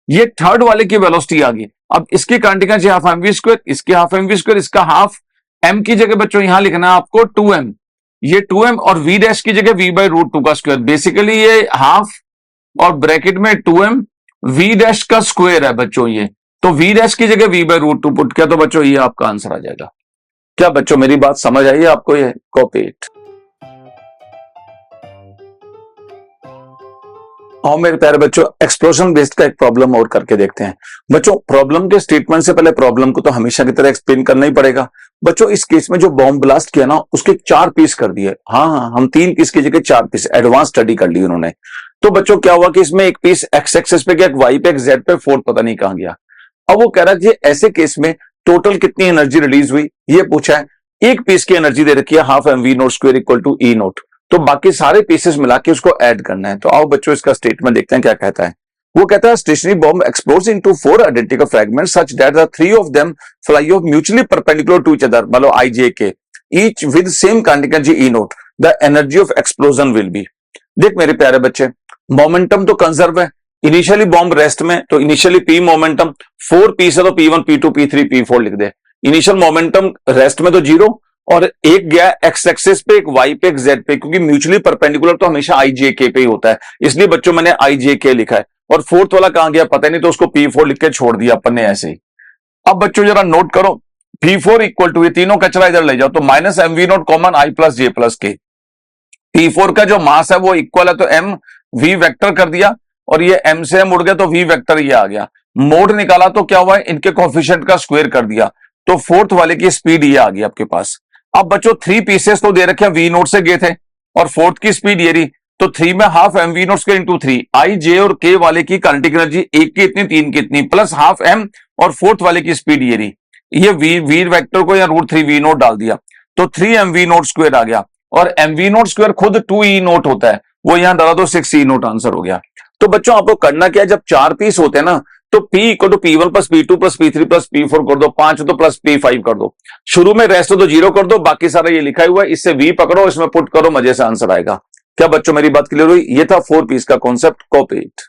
ये थर्ड वाले की वेलोसिटी आ गई। अब इसकी क्वांटिटी हाफ mv स्क्वायर, इसकी हाफ mv स्क्वायर, इसका हाफ m की जगह बच्चों यहां लिखना है आपको 2m, ये 2m और v डैश की जगह v/√2 का स्क्वायर, बेसिकली ये हाफ और ब्रैकेट में 2m v डैश का स्क्वायर है बच्चों ये, तो v डैश की जगह v/√2 पुट किया, तो बच्चों ये आपका आंसर आ जाएगा। क्या बच्चों मेरी बात समझ आई है आपको? ये कॉपी इट। और मेरे प्यारे बच्चों एक्सप्लोजन बेस्ड का एक प्रॉब्लम और करके देखते हैं। बच्चों प्रॉब्लम के स्टेटमेंट से पहले प्रॉब्लम को तो हमेशा की तरह एक्सप्लेन करना ही पड़ेगा। बच्चों इस केस में जो बॉम्ब ब्लास्ट किया ना, उसके 4 पीस कर दिए। हाँ, हम 3 पीस की जगह 4 पीस, एडवांस स्टडी कर ली उन्होंने। तो बच्चों क्या हुआ कि इसमें एक पीस एक्स एक्सेस पे गया, एक वाई पे, एक जेड पे, फोर्थ पता नहीं कहां गया। अब वो कह रहा है कि ऐसे केस में टोटल कितनी एनर्जी रिलीज हुई ये पूछा है। एक पीस की एनर्जी दे रखी है half M V nought square equal to E nought, तो बाकी सारे पीसेस मिला के उसको ऐड करना है। तो आओ बच्चों इसका स्टेटमेंट देखते हैं क्या कहता है। वो कहता है stationary bomb explodes into 4 identical fragments such that the 3 of them fly off mutually perpendicular to each other, मतलब I J K, each with same kinetic energy E nought, the energy of explosion will be. देख मेरे प्यारे बच्चे, momentum तो conserve है, initially bomb rest में, तो initially P momentum 4 piece है तो P1 P2 P3 P4 लिख दे। इनिशियल मोमेंटम रेस्ट में तो 0, और एक गया एक्स एक्सिस पे, एक वाई पे, एक जेड पे, क्योंकि म्यूचुअली परपेंडिकुलर तो हमेशा आई जे के पे ही होता है, इसलिए बच्चों मैंने आई जे के लिखा है। और फोर्थ वाला कहां गया पता नहीं, तो उसको P4 लिख के छोड़ दिया अपन ने ऐसे ही। अब बच्चों जरा नोट करो, P4 इक्वल टू, ये तीनों कचरा इधर ले जाओ, तो minus M V nought common I plus J plus K. P4 का जो मास है वो इक्वल है, तो एम वी वेक्टर कर दिया, और ये एम से एम उड़ गया तो वी वेक्टर ये आ गया। मोड निकाला तो क्या हुआ, इनके कोफिशिएंट का स्क्वायर कर दिया, तो फोर्थ वाले की स्पीड ये आ गई आपके पास। अब बच्चों 3 पीसेस तो दे रखे वी नोट से गए थे, और फोर्थ की स्पीड ये रही, तो 3 में half M V nought square into 3, I J और के वाले की काइनेटिक एनर्जी, एक की इतनी 3 की इतनी, प्लस हाफ एम, और फोर्थ वाले की स्पीड ये रही। ये वी वेक्टर को या √3 वी नोट डाल दिया, तो 3 एम वी नोट स्क्वायर आ गया, और एम वी नोट स्क्वायर खुद 2 ई नोट होता है, वो यहां डाला तो 6 ई नोट आंसर हो गया। तो बच्चों आपको करना क्या है, जब 4 पीस होते हैं ना, तो P equal to P1 plus P2 plus P3 plus P4 कर दो, 5 तो प्लस P5 कर दो, शुरू में रेस्ट हो तो 0 कर दो, बाकी सारा ये लिखा हुआ है, इससे V पकड़ो, इसमें पुट करो, मजे से आंसर आएगा। क्या बच्चों मेरी बात क्लियर हुई? ये था 4 पीस का कॉन्सेप्ट, कॉपी इट।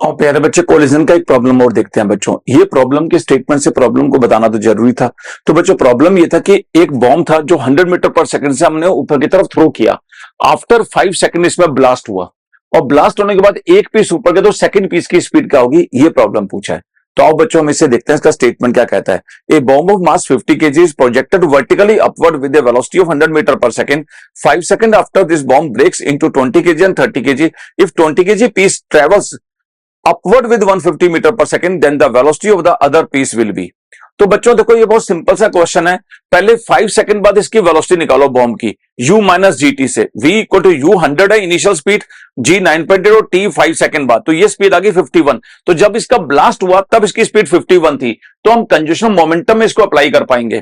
और प्यारे बच्चे कोलिजन का एक प्रॉब्लम और देखते हैं बच्चों। ये प्रॉब्लम के स्टेटमेंट से प्रॉब्लम को बताना तो जरूरी था। तो बच्चों प्रॉब्लम ये था कि एक बॉम्ब था जो 100 मीटर पर सेकंड से हमने ऊपर की तरफ थ्रो किया, आफ्टर 5 सेकंड इसमें ब्लास्ट हुआ, और ब्लास्ट होने के बाद एक पीस ऊपर गया, तो सेकंड पीस की स्पीड क्या होगी, ये प्रॉब्लम पूछा है। तो आओ बच्चों हम इसे देखते हैं, इसका स्टेटमेंट क्या कहता है। A bomb of mass 50 kg is projected vertically upward with a velocity of 100 meter per second. 5 seconds after this bomb breaks into 20 kg and 30 kg. If 20 kg piece travels upward with 150 metre per second, then the velocity of the other piece will be। तो बच्चों देखो ये बहुत simple सा question है। पहले 5 second बाद इसकी वेलोसिटी निकालो बॉम्ब की, u माइनस जी टी से। v इक्वल टू u 100 है इनिशियल स्पीड, g 9.8 और t 5 सेकंड बाद, तो ये स्पीड आ गई 51। तो जब इसका ब्लास्ट हुआ तब इसकी स्पीड 51 थी, तो हम कंजूशन मोमेंटम में इसको अप्लाई कर पाएंगे।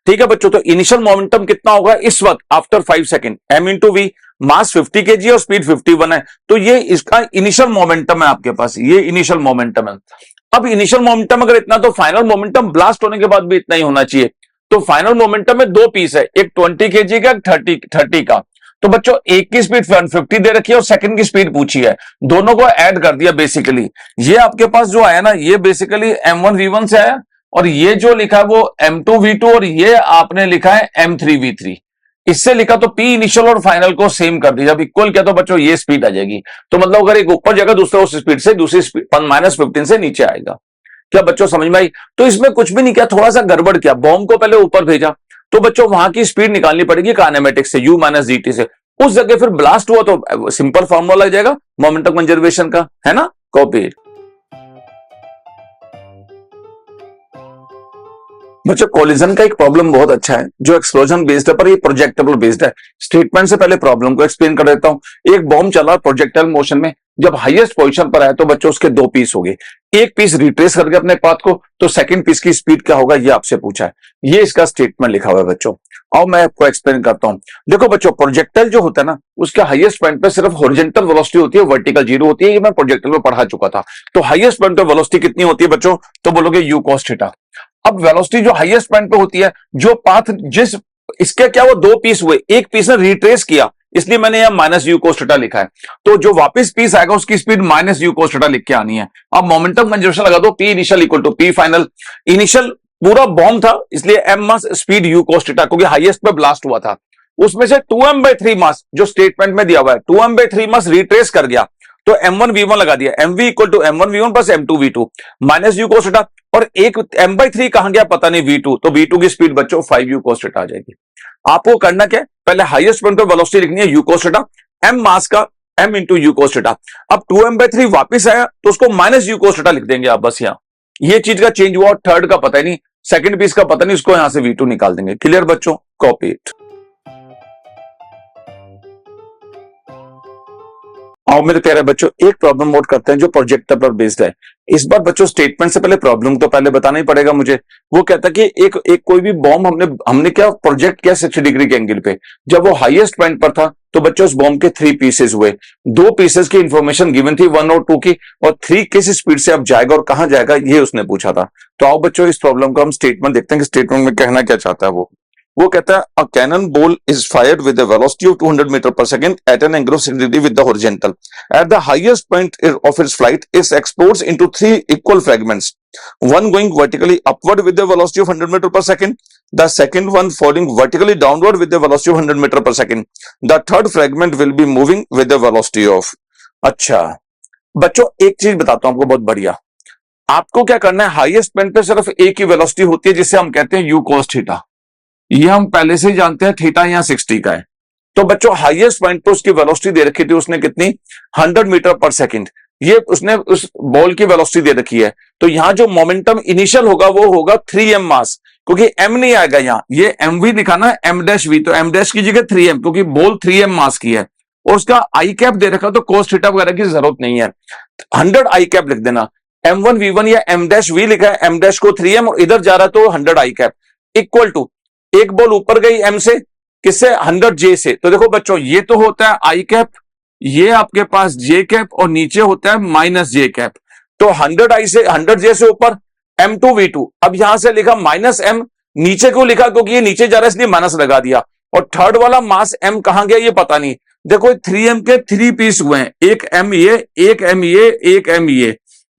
ठीक है बच्चों, तो इनिशियल मोमेंटम कितना होगा इस वक्त after 5 second, m into V, mass 50 kg और स्पीड 51 है, तो ये इसका इनिशियल मोमेंटम है आपके पास, ये इनिशियल मोमेंटम है। अब इनिशियल मोमेंटम अगर इतना, तो फाइनल मोमेंटम ब्लास्ट होने के बाद भी इतना ही होना चाहिए। तो फाइनल मोमेंटम में 2 पीस है, एक 20 kg का, 30 का। तो बच्चों एक की स्पीड 150 दे रखी है और सेकंड की स्पीड पूछी है, दोनों को ऐड कर दिया बेसिकली। ये आपके पास जो आया ना, ये बेसिकली m1v1 से आया, और ये जो लिखा है वो m2v2, और ये आपने लिखा है m3v3। इससे लिखा तो P इनिशियल और फाइनल को सेम कर दिया, जब इक्वल किया तो बच्चों ये स्पीड आ जाएगी। तो मतलब अगर एक ऊपर जाएगा दूसरा उस स्पीड से, दूसरी स्पीड -15 से नीचे आएगा। क्या बच्चों समझ में आई? तो इसमें कुछ भी नहीं किया, थोड़ा सा गड़बड़ किया, बॉम्ब को पहले ऊपर भेजा, तो बच्चों वहां की स्पीड निकालनी पड़ेगी काइनेमेटिक्स से, u माइनस जी टी से। उस जगह फिर ब्लास्ट हुआ तो सिंपल फॉर्मूला लग जाएगा मोमेंटम कंजर्वेशन का, है ना, कॉपी। बच्चों कोलिजन का एक प्रॉब्लम बहुत अच्छा है जो एक्सप्लोजन बेस्ड है, पर ये प्रोजेक्टेबल बेस्ड है। स्टेटमेंट से पहले प्रॉब्लम को एक्सप्लेन कर देता हूं। एक बॉम्ब चला प्रोजेक्टाइल मोशन में, जब हाईएस्ट पोजीशन पर आया तो बच्चों उसके 2 पीस हो गए, एक पीस रिट्रेस कर गया अपने पाथ को, तो सेकंड पीस की स्पीड क्या होगा ये आपसे पूछा है। ये इसका स्टेटमेंट लिखा हुआ है बच्चों। और मैं आपको एक्सप्लेन करता हूं। देखो बच्चों प्रोजेक्टाइल जो होता है ना, उसके हाईएस्ट पॉइंट पे सिर्फ हॉरिजॉन्टल वेलोसिटी होती है, वर्टिकल 0 होती है। ये मैं प्रोजेक्टाइल में पढ़ा चुका था। तो हाईएस्ट पॉइंट पे वेलोसिटी कितनी होती है बच्चों, तो बोलोगे u cos थीटा। अब वेलोसिटी जो हाईएस्ट पॉइंट पे होती है, जो पाथ जिस इसके क्या वो 2 पीस हुए, एक पीस ने रिट्रेस किया, इसलिए मैंने यहां माइनस u cos थीटा लिखा है। तो जो वापस पीस आएगा उसकी speed minus u cos theta लिख के आनी है। अब मोमेंटम कंजर्वेशन लगा दो, P initial equal to P final. Initial पूरा बॉम्ब था इसलिए m mass speed u cos theta, क्योंकि हाईएस्ट पे ब्लास्ट हुआ था। उसमें से 2m/3 मास जो स्टेटमेंट में दिया हुआ है, 2m/3 मास रिट्रेस कर गया, तो m1v1 लगा दिया, mv equal to m1v1 plus m2v2 minus u cos theta, और एक m/3 कहां गया पता नहीं, v2, तो v2 की स्पीड बच्चों 5u cos थीटा आ जाएगी। आपको करना क्या है, पहले हाईएस्ट पॉइंट पे वेलोसिटी लिखनी है u cos थीटा, m मास का m into u cos theta. अब 2m/3 वापिस आया तो उसको माइनस u cos थीटा लिख देंगे आप, बस यहां ये चीज का चेंज हुआ। थर्ड का पता ही नहीं, सेकंड पीस का पता नहीं, उसको यहां से v2 निकाल देंगे। क्लियर बच्चों, कॉपी इट। आओ मेरे प्यारे बच्चों, एक प्रॉब्लम नोट करते हैं जो प्रोजेक्टर पर बेस्ड है। इस बार बच्चों स्टेटमेंट से पहले प्रॉब्लम तो पहले बताना ही पड़ेगा मुझे। वो कहता है कि एक कोई भी बॉम्ब हमने हमने क्या प्रोजेक्ट किया 60 डिग्री के एंगल पे। जब वो हाईएस्ट पॉइंट पर था तो बच्चों उस बॉम्ब के 3 पीसेस हुए। 2 पीसेस की इंफॉर्मेशन गिवन थी 1 और 2 की, और 3 किस स्पीड से अब जाएगा और कहां जाएगा ये उसने पूछा था। तो आओ बच्चों इस प्रॉब्लम का हम स्टेटमेंट देखते हैं कि स्टेटमेंट में कहना क्या चाहता है वो कहता है a cannon ball is fired with a velocity of 200 metre per second at an angle of 60 degree with the horizontal at the highest point of its flight it explodes into 3 equal fragments, one going vertically upward with a velocity of 100 meter per second, the second one falling vertically downward with a velocity of 100 meter per second, the third fragment will be moving with a velocity of। अच्छा बच्चों एक चीज बताता हूं आपको बहुत बढ़िया। आपको क्या करना है, हाईएस्ट पॉइंट पे सिर्फ एक ही वेलोसिटी होती है जिसे हम कहते हैं यू cos थीटा। ये हम पहले से ही जानते हैं, थीटा यहां 60 का है। तो बच्चों हाईएस्ट पॉइंट पर उसकी वेलोसिटी दे रखी थी उसने कितनी, 100 मीटर पर सेकंड। ये उसने उस बॉल की वेलोसिटी दे रखी है। तो यहां जो मोमेंटम इनिशियल होगा वो होगा 3m मास, क्योंकि m नहीं आएगा यहां, ये mv लिखा ना m-v, तो m- की जगह 3m, क्योंकि बॉल 3m मास की है। और उसका आई कैप दे रखा, तो कोस थीटा वगैरह की जरूरत नहीं है, 100 आई कैप लिख देना। m1 v1 या m-v लिखा है, m- को 3m और इधर जा रहा है तो 100 आई कैप इक्वल टू, एक बॉल ऊपर गई m से, किससे, 100 जे से। तो देखो बच्चों ये तो होता है आई कैप, ये आपके पास जे कैप, और नीचे होता है माइनस जे कैप। तो 100 आई से 100 जे से ऊपर m2v2। अब यहां से लिखा माइनस m, नीचे क्यों लिखा, क्योंकि ये नीचे जा रहा है इसलिए माइनस लगा दिया। और थर्ड वाला मास m कहां गया ये पता नहीं। देखो 3m के 3 पीस हुए हैं, एक m ये, एक m ये, एक m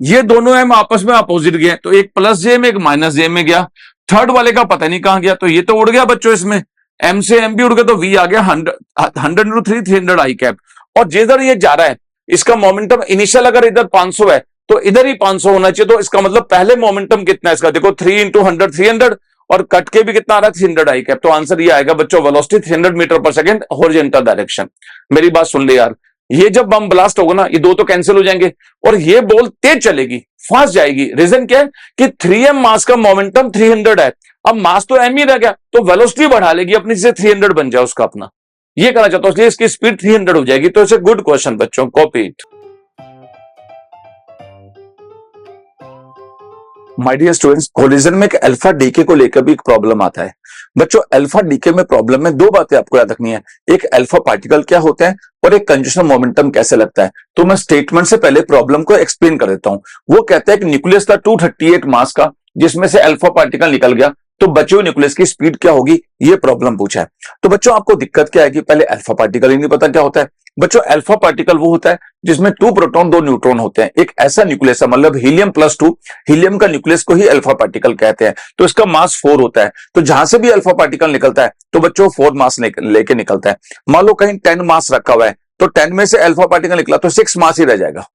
ये दोनों m आपस में अपोजिट गए, तो एक प्लस जे में एक माइनस जे में गया। थर्ड वाले का पता नहीं कहां गया, तो ये तो उड़ गया बच्चों इसमें, m से m भी उड़ गया, तो v आ गया 100 इंटू 3 300 आई कैप। और जिधर ये जा रहा है इसका मोमेंटम इनिशियल अगर इधर 500 है तो इधर ही 500 होना चाहिए। तो इसका मतलब पहले मोमेंटम कितना है इसका, देखो 3 इंटू 100 300, और कट के भी कितना आ रहा है 300 आई कैप। तो आंसर ये आएगा बच्चों, velocity 300 metre per second horizontal direction. मेरी बात सुन ले यार, ये जब बम ब्लास्ट होगा ना ये दो तो कैंसिल हो जाएंगे, और ये बॉल तेज चलेगी, फास्ट जाएगी। रीजन क्या है कि 3m मास का मोमेंटम 300 है, अब मास तो m ही रह गया, तो वेलोसिटी बढ़ा लेगी अपनी से 300 बन जाए उसका अपना, ये करना चाहता हूं, इसलिए इसकी स्पीड 300 हो जाएगी। तो इट्स गुड क्वेश्चन बच्चों, copy it. My dear students, collision में एक अल्फा डीके को लेकर भी एक प्रॉब्लम आता है। बच्चों अल्फा डीके में प्रॉब्लम में दो बातें आपको याद रखनी है, एक अल्फा पार्टिकल क्या होता है और एक कंजक्शन मोमेंटम कैसे लगता है। तो मैं स्टेटमेंट से पहले प्रॉब्लम को एक्सप्लेन कर देता हूं। वो कहता है कि न्यूक्लियस था 238 मास का, जिसमें से अल्फा पार्टिकल निकल गया, तो बचे हुए न्यूक्लियस की स्पीड क्या होगी, ये प्रॉब्लम पूछा है। तो बच्चों आपको दिक्कत क्या है कि पहले अल्फा पार्टिकल ही नहीं पता क्या होता है। बच्चों अल्फा पार्टिकल वो होता है जिसमें 2 प्रोटॉन 2 न्यूट्रॉन होते हैं, एक ऐसा न्यूक्लियस है, मतलब हीलियम+2, हीलियम का न्यूक्लियस को ही अल्फा पार्टिकल कहते हैं। तो इसका मास 4 होता है। तो जहां से भी अल्फा पार्टिकल निकलता है तो बच्चों 4 मास लेके निकलता है। मान लो कहीं 10 मास रखा हुआ है तो 10 में से अल्फा पार्टिकल निकला तो 6 मास ही रह जाएगा।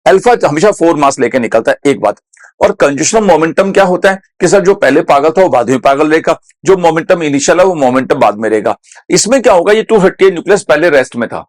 अल्फा हमेशा 4 मास लेके निकलता है, एक बात। और कंजक्शन मोमेंटम क्या होता है कि सर जो पहले पागल था वो बाद में पागल रहेगा, जो मोमेंटम इनिशियल है वो मोमेंटम बाद में रहेगा। इसमें क्या होगा, ये 238 न्यूक्लियस पहले रेस्ट में था,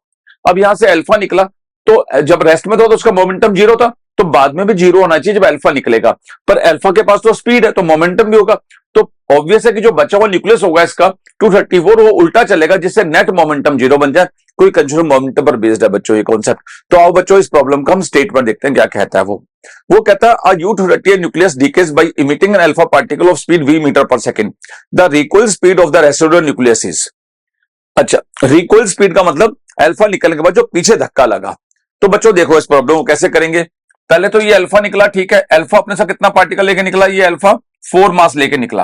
अब यहां से अल्फा निकला, तो जब रेस्ट में था तो उसका मोमेंटम 0 था, तो बाद में भी 0 होना चाहिए जब अल्फा निकलेगा। पर अल्फा के पास तो स्पीड है तो मोमेंटम भी होगा, तो ऑब्वियस है कि जो बचा हुआ न्यूक्लियस होगा इसका 234 वो उल्टा चलेगा, जिससे नेट मोमेंटम 0 बन जाए। कोई कंजक्शन मोमेंटम पर बेस्ड है बच्चों ये कॉन्सेप्ट। तो आओ बच्चों इस प्रॉब्लम का हम स्टेटमेंट देखते हैं क्या कहता है। वो कहता है a U238 nucleus decays by emitting an alpha particle of speed v meter per second. The recoil speed of the residual nucleus is। अच्छा, रिकॉइल स्पीड का मतलब अल्फा निकलने के बाद जो पीछे धक्का लगा। तो बच्चों देखो इस प्रॉब्लम को कैसे करेंगे। पहले तो ये अल्फा निकला, ठीक है, अल्फा अपने साथ कितना पार्टिकल लेके निकला, ये अल्फा 4 मास लेके निकला,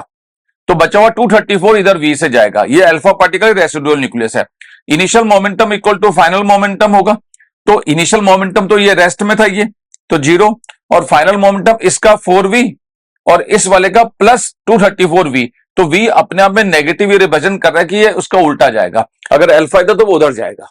तो बचा हुआ 234 इधर v से जाएगा। ये अल्फा पार्टिकल रेसिडुअल न्यूक्लियस है। Initial momentum equal to final momentum होगा, तो इनिशियल मोमेंटम तो ये रेस्ट में था ये, तो 0, और फाइनल मोमेंटम इसका 4v और इस वाले का प्लस 234v, तो v अपने आप में नेगेटिव रिप्रेजेंट कर रहा है कि ये उसका उल्टा जाएगा, अगर अल्फा इधर तो वो उधर जाएगा।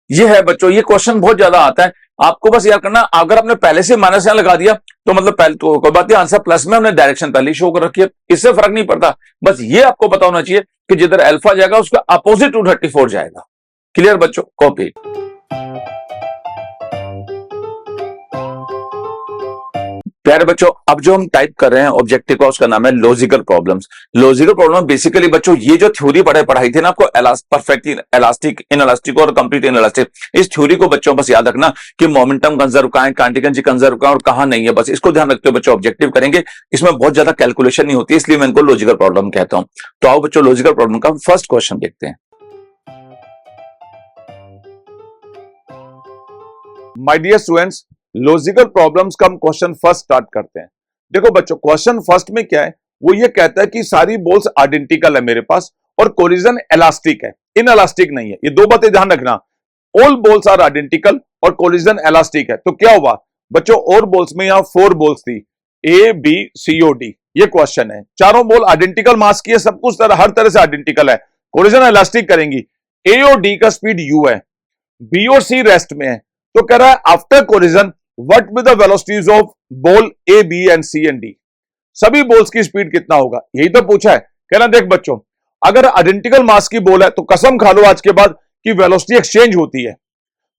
ये है बच्चों, ये क्वेश्चन बहुत ज्यादा आता है, आपको बस याद करना, अगर आपने पहले से माइनस यहां लगा दिया तो मतलब पहले तो कोई बात नहीं, आंसर प्लस में हमने डायरेक्शन पहले शो कर रखी है, इससे फर्क नहीं पड़ता। बस ये आपको पता होना चाहिए कि जिधर अल्फा जाएगा उसका अपोजिट 234 जाएगा। क्लियर बच्चों, कॉपी। प्यारे बच्चों, अब जो हम टाइप कर रहे हैं ऑब्जेक्टिव का, उसका नाम है logical problems. Logical problem basically बच्चों ये जो थ्योरी पढ़ाई थी ना आपको, परफेक्ट इलास्टिक, इनइलास्टिक और कंप्लीट इनइलास्टिक, इस थ्योरी को बच्चों बस याद रखना कि मोमेंटम कंजर्व कहां है, कांटिजेंसी कंजर्व कहां और कहां नहीं है, बस इसको ध्यान रखते हुए बच्चों ऑब्जेक्टिव करेंगे। इसमें बहुत ज्यादा कैलकुलेशन नहीं होती, इसलिए मैं इनको लॉजिकल प्रॉब्लम कहता हूं। तो आओ बच्चों लॉजिकल प्रॉब्लम का फर्स्ट क्वेश्चन देखते हैं। My dear students, logical problems का हम क्वेश्चन फर्स्ट स्टार्ट करते हैं। देखो बच्चों, क्वेश्चन फर्स्ट में क्या है, वो ये कहता है कि सारी बॉल्स आइडेंटिकल है मेरे पास और कोलिजन इलास्टिक है, इनइलास्टिक नहीं है। ये दो बातें ध्यान रखना, ऑल बॉल्स आर आइडेंटिकल और कोलिजन इलास्टिक है। तो क्या हुआ बच्चों, और बॉल्स में यहां 4 बॉल्स थी, A B C O D, ये क्वेश्चन है। चारों बॉल आइडेंटिकल मास की है, सब कुछ हर तरह से आइडेंटिकल है, कोलिजन इलास्टिक करेंगी। ए और डी का स्पीड यू है, बी और सी रेस्ट में है। तो कह रहा है after collision what will the velocities of ball A B and C and D, सभी बॉल्स की स्पीड कितना होगा, यही तो पूछा है। कह रहा देख बच्चों, अगर आइडेंटिकल मास की बॉल है तो कसम खा लो आज के बाद कि वेलोसिटी एक्सचेंज होती है।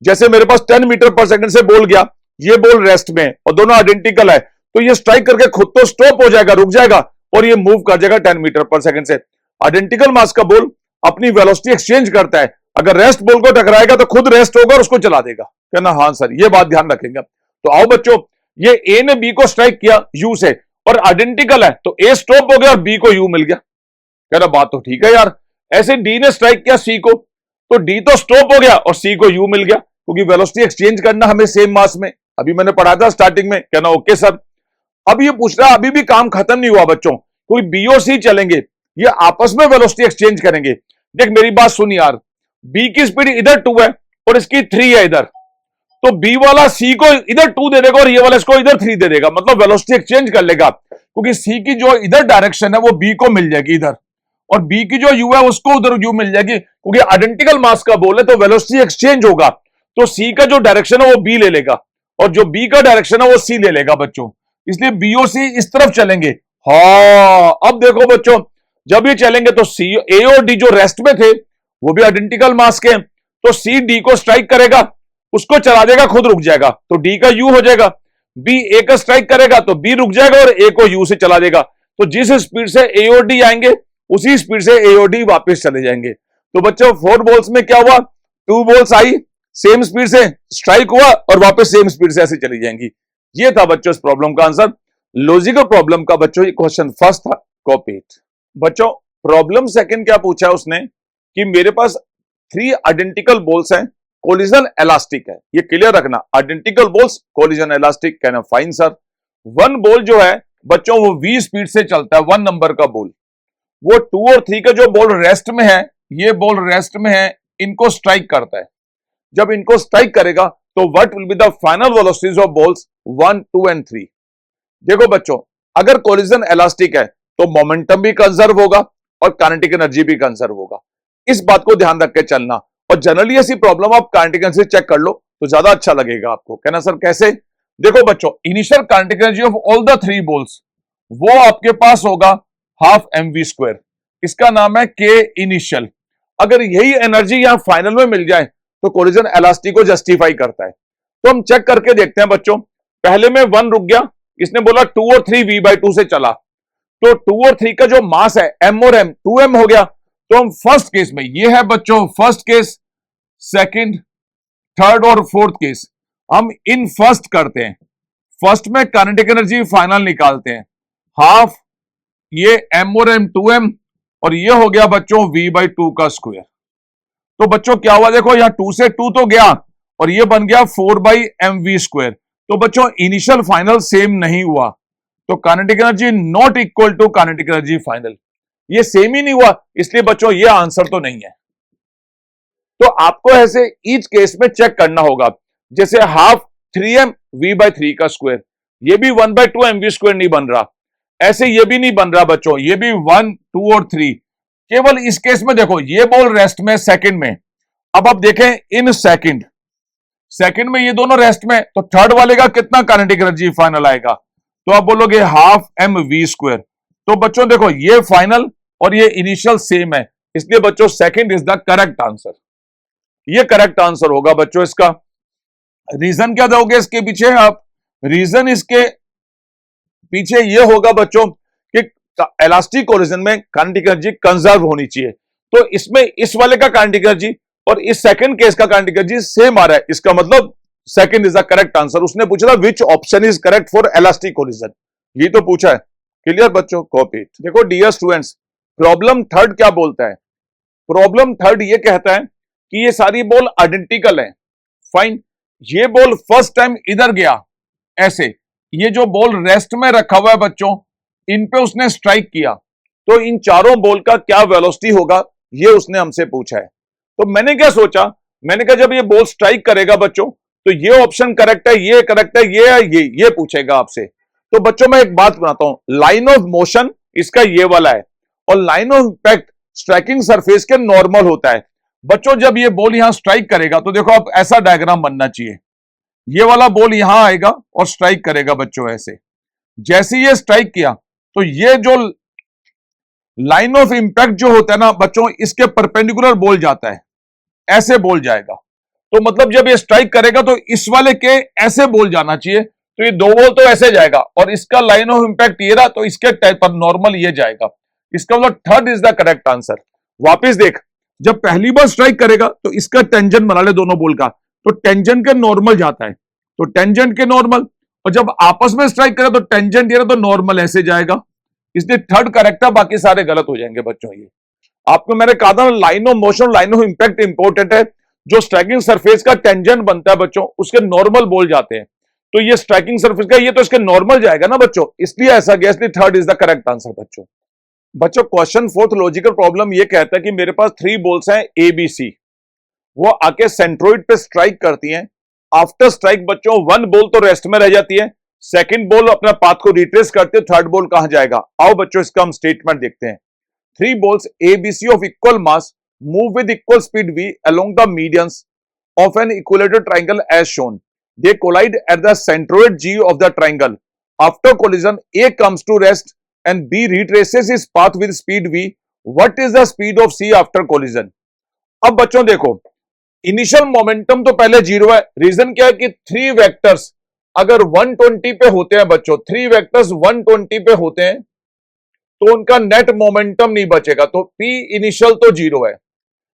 जैसे मेरे पास 10 मीटर पर सेकंड से बॉल गया, ये बॉल रेस्ट में और दोनों आइडेंटिकल है, तो ये स्ट्राइक करके खुद तो स्टॉप हो जाएगा, रुक जाएगा, और ये मूव कर जाएगा 10 मीटर पर सेकंड से। आइडेंटिकल मास का बॉल अपनी वेलोसिटी एक्सचेंज करता है, अगर रेस्ट बॉल को टकराएगा तो खुद रेस्ट होगा और उसको चला देगा। कहना हाँ सर, ये बात ध्यान रखेंगे। तो आओ बच्चों, ये ए ने बी को स्ट्राइक किया यू से और आइडेंटिकल है, तो ए स्टॉप हो गया और बी को यू मिल गया। कह रहा बात तो ठीक है यार। ऐसे डी ने स्ट्राइक किया सी को, तो डी तो स्टॉप हो गया और सी को यू मिल गया, क्योंकि वेलोसिटी एक्सचेंज करना हमें सेम मास में, अभी मैंने पढ़ा था स्टार्टिंग में। कहना ओके सर। अब ये पूछ रहा है, अभी भी काम खत्म नहीं हुआ बच्चों, कोई बी और सी चलेंगे, ये आपस में वेलोसिटी एक्सचेंज करेंगे। देख मेरी बात सुन यार, बी की स्पीड इधर 2 है और इसकी 3 है इधर, तो बी वाला सी को इधर 2 दे देगा और ये वाला इसको इधर 3 दे देगा, मतलब वेलोसिटी एक्सचेंज कर लेगा, क्योंकि सी की जो इधर डायरेक्शन है वो बी को मिल जाएगी इधर, और बी की जो यू है उसको उधर यू मिल जाएगी, क्योंकि आइडेंटिकल मास का बोल है तो वेलोसिटी एक्सचेंज होगा। तो सी का जो डायरेक्शन है वो बी ले लेगा और जो बी का डायरेक्शन है वो सी ले लेगा बच्चों, इसलिए बी और सी इस तरफ चलेंगे। हाँ अब देखो बच्चों, जब ये चलेंगे तो सी ए और डी जो रेस्ट में थे वो भी आइडेंटिकल मास के, तो सी डी को स्ट्राइक करेगा, उसको चला देगा, खुद रुक जाएगा, तो डी का यू हो जाएगा। बी ए का स्ट्राइक करेगा तो बी रुक जाएगा और ए को यू से चला देगा, तो जिस स्पीड से ए और डी आएंगे उसी स्पीड से ए और डी वापस चले जाएंगे। तो बच्चों 4 बॉल्स में क्या हुआ, 2 बॉल्स आई, सेम स्पीड से स्ट्राइक हुआ और वापस सेम स्पीड से ऐसे चली जाएंगी। ये था बच्चों इस प्रॉब्लम का आंसर। लॉजिकल प्रॉब्लम का बच्चों ये क्वेश्चन फर्स्ट था, कॉपी इट। बच्चों प्रॉब्लम सेकंड क्या पूछा है उसने, कि मेरे पास 3 आइडेंटिकल बॉल्स हैं, कोलिजन इलास्टिक है, ये क्लियर रखना, आइडेंटिकल बॉल्स कोलिजन इलास्टिक। कहना फाइन सर। 1 बॉल जो है बच्चों वो v स्पीड से चलता है, 1 नंबर का बॉल, वो 2 और 3 का जो बॉल रेस्ट में है, ये बॉल रेस्ट में है, इनको स्ट्राइक करता है। जब इनको स्ट्राइक करेगा तो what will be the final velocities of balls 1, 2 and 3। देखो बच्चों, अगर कोलिजन इलास्टिक है तो मोमेंटम भी कंजर्व होगा और काइनेटिक एनर्जी भी कंजर्व होगा, इस बात को ध्यान रख के चलना। और जनरली ऐसी प्रॉब्लम आप काइनेटिक एनर्जी चेक कर लो तो ज्यादा अच्छा लगेगा आपको। कहना सर कैसे, देखो बच्चों, initial kinetic energy of all the 3 balls वो आपके पास होगा हाफ mv², इसका नाम है के इनिशियल। अगर यही एनर्जी यहां फाइनल में मिल जाए तो कोलिजन इलास्टिक को जस्टिफाई करता है। तो हम चेक करके देखते हैं बच्चों। पहले में 1 रुक गया, इसने बोला 2 और 3 v/2 से चला, तो 2 और 3 का जो मास है m और m 2m हो गया। तो हम फर्स्ट केस में, ये है बच्चों फर्स्ट केस, सेकंड, थर्ड और फोर्थ केस, हम इन फर्स्ट करते हैं। फर्स्ट में काइनेटिक एनर्जी फाइनल निकालते हैं, हाफ ये m और m 2m, और ये हो गया बच्चों v/2 का स्क्वायर। तो बच्चों क्या हुआ, देखो यहां 2 से 2 तो गया और ये बन गया 4/mv²। तो बच्चों इनिशियल फाइनल सेम नहीं हुआ, तो kinetic energy not equal to kinetic energy final, ये सेम ही नहीं हुआ, इसलिए बच्चों ये आंसर तो नहीं है। तो आपको ऐसे ईच केस में चेक करना होगा, जैसे हाफ 3m v/3 का स्क्वायर, ये भी 1/2 mv² नहीं बन रहा, ऐसे ये भी नहीं बन रहा बच्चों, ये भी 1, 2 और 3। केवल इस केस में देखो ये बॉल रेस्ट में सेकंड में, अब आप देखें इन सेकंड में ये दोनों रेस्ट में, तो थर्ड वाले का कितना काइनेटिक एनर्जी फाइनल आएगा, तो आप बोलोगे हाफ mv²। तो बच्चों देखो ये फाइनल और ये इनिशियल सेम है, इसलिए बच्चों second is the correct answer, ये करेक्ट आंसर होगा बच्चों इसका। रीजन क्या दोगे इसके पीछे आप, रीजन इसके पीछे ये होगा बच्चों कि इलास्टिक कोलिजन में काइनेटिक एनर्जी कंजर्व होनी चाहिए। तो इसमें इस वाले का काइनेटिक एनर्जी और इस सेकंड केस का काइनेटिक एनर्जी सेम आ रहा है, इसका मतलब second is the correct answer. उसने पूछा था which option is correct for elastic collision, ये तो पूछा है। क्लियर बच्चों, कॉपी इट। देखो डियर स्टूडेंट्स, प्रॉब्लम थर्ड क्या बोलता है? प्रॉब्लम थर्ड ये कहता है कि ये सारी बॉल आइडेंटिकल है। फाइन, ये बॉल फर्स्ट टाइम इधर गया ऐसे, ये जो बॉल रेस्ट में रखा हुआ है बच्चों, इन पे उसने स्ट्राइक किया, तो इन चारों बॉल का क्या वेलोसिटी होगा, ये उसने हमसे पूछा है। तो मैंने क्या सोचा, मैंने कहा जब ये बॉल स्ट्राइक करेगा बच्चों, तो ये ऑप्शन करेक्ट है, ये करेक्ट है, ये पूछेगा आपसे। तो बच्चों मैं एक बात बनाता हूं, लाइन ऑफ मोशन इसका ये वाला है और line of impact striking surface के नॉर्मल होता है। बच्चों जब ये बॉल यहां स्ट्राइक करेगा तो देखो आप ऐसा डायग्राम बनना चाहिए, ये वाला बॉल यहां आएगा और स्ट्राइक करेगा बच्चों ऐसे। जैसे ये स्ट्राइक किया तो ये जो लाइन ऑफ इंपैक्ट जो होता है ना बच्चों, इसके परपेंडिकुलर बॉल जाता है, ऐसे बॉल जाएगा। तो मतलब जब ये स्ट्राइक करेगा तो इस वाले के ऐसे बॉल जाना चाहिए, तो ये दो बॉल तो ऐसे जाएगा और इसका लाइन ऑफ इंपैक्ट ये रहा, तो इसके टाइप पर नॉर्मल ये जाएगा। इसका मतलब third is the correct answer. वापिस देख, जब पहली बार स्ट्राइक करेगा तो इसका टेंजेंट बना ले दोनों बॉल का, तो टेंजेंट के नॉर्मल जाता है, तो टेंजेंट के नॉर्मल, और जब आपस में स्ट्राइक करे तो टेंजेंट ये रहा तो नॉर्मल ऐसे जाएगा। इसलिए थर्ड करेक्ट है, बाकी सारे गलत हो जाएंगे बच्चों। ये आपको मैंने कहा था line of motion line of impact important है। जो स्ट्राइकिंग सरफेस का टेंजेंट बनता है बच्चों, उसके नॉर्मल बॉल जाते हैं, तो ये स्ट्राइकिंग सरफेस का ये तो इसके नॉर्मल जाएगा ना बच्चों, इसलिए ऐसा गया, इसलिए third is the correct answer बच्चों। बच्चों क्वेश्चन फोर्थ लॉजिकल प्रॉब्लम ये कहता है कि मेरे पास 3 बॉल्स हैं ए बी सी, वो आके सेंट्रोइड पे स्ट्राइक करती हैं। आफ्टर स्ट्राइक बच्चों 1 बॉल तो रेस्ट में रह जाती है, सेकंड बॉल अपना पाथ को रिट्रेस करते हैं, थर्ड बॉल कहां जाएगा? आओ बच्चों इसका हम स्टेटमेंट देखते हैं। 3 balls ABC of equal mass move with equal speed v along the medians of an equilateral triangle as shown. They collide at the centroid G of the triangle. After collision, A comes to rest and B retraces his path with speed v. What is the speed of C after collision? अब बच्चों देखो, initial momentum तो पहले 0 है। Reason क्या है कि 3 vectors अगर 120 पे होते हैं बच्चों, 3 वेक्टर्स 120 पे होते हैं तो उनका नेट मोमेंटम नहीं बचेगा, तो P इनिशियल तो 0 है।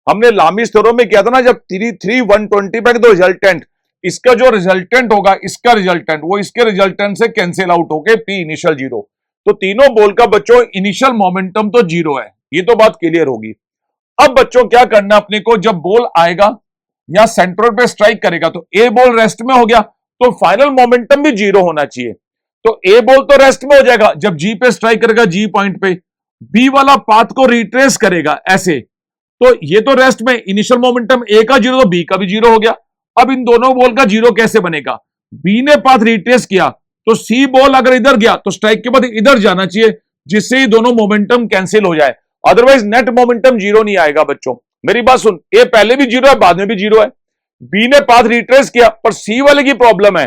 हमने लामीज थ्योरम में किया था ना, जब 3 120 पे तो रिजल्टेंट, इसका जो रिजल्टेंट होगा, इसका रिजल्टेंट वो इसके रिजल्टेंट से कैंसिल आउट होके P इनिशियल 0। तो तीनों बॉल का बच्चों इनिशियल मोमेंटम तो 0 है, ये तो बात क्लियर होगी। अब बच्चों क्या करना अपने को, जब बॉल आएगा या सेंटर पे स्ट्राइक करेगा तो ए बॉल रेस्ट में हो गया, तो फाइनल मोमेंटम भी 0 होना चाहिए। तो ए बॉल तो रेस्ट में हो जाएगा, जब जी पे स्ट्राइक करेगा, जी पॉइंट पे बी वाला पाथ को रिट्रेस करेगा ऐसे, तो ये तो रेस्ट में, इनिशियल मोमेंटम ए का 0 तो बी का भी 0 हो गया। अब इन दोनों बॉल का 0 कैसे बनेगा? बी ने पाथ रिट्रेस किया तो सी बॉल अगर इधर गया तो स्ट्राइक के बाद इधर जाना चाहिए, जिससे ही दोनों मोमेंटम कैंसिल हो जाए, अदरवाइज नेट मोमेंटम 0 नहीं आएगा बच्चों। मेरी बात सुन, ए पहले भी 0 है, बाद में भी 0 है। बी ने पाथ रिट्रेस किया, पर सी वाले की प्रॉब्लम है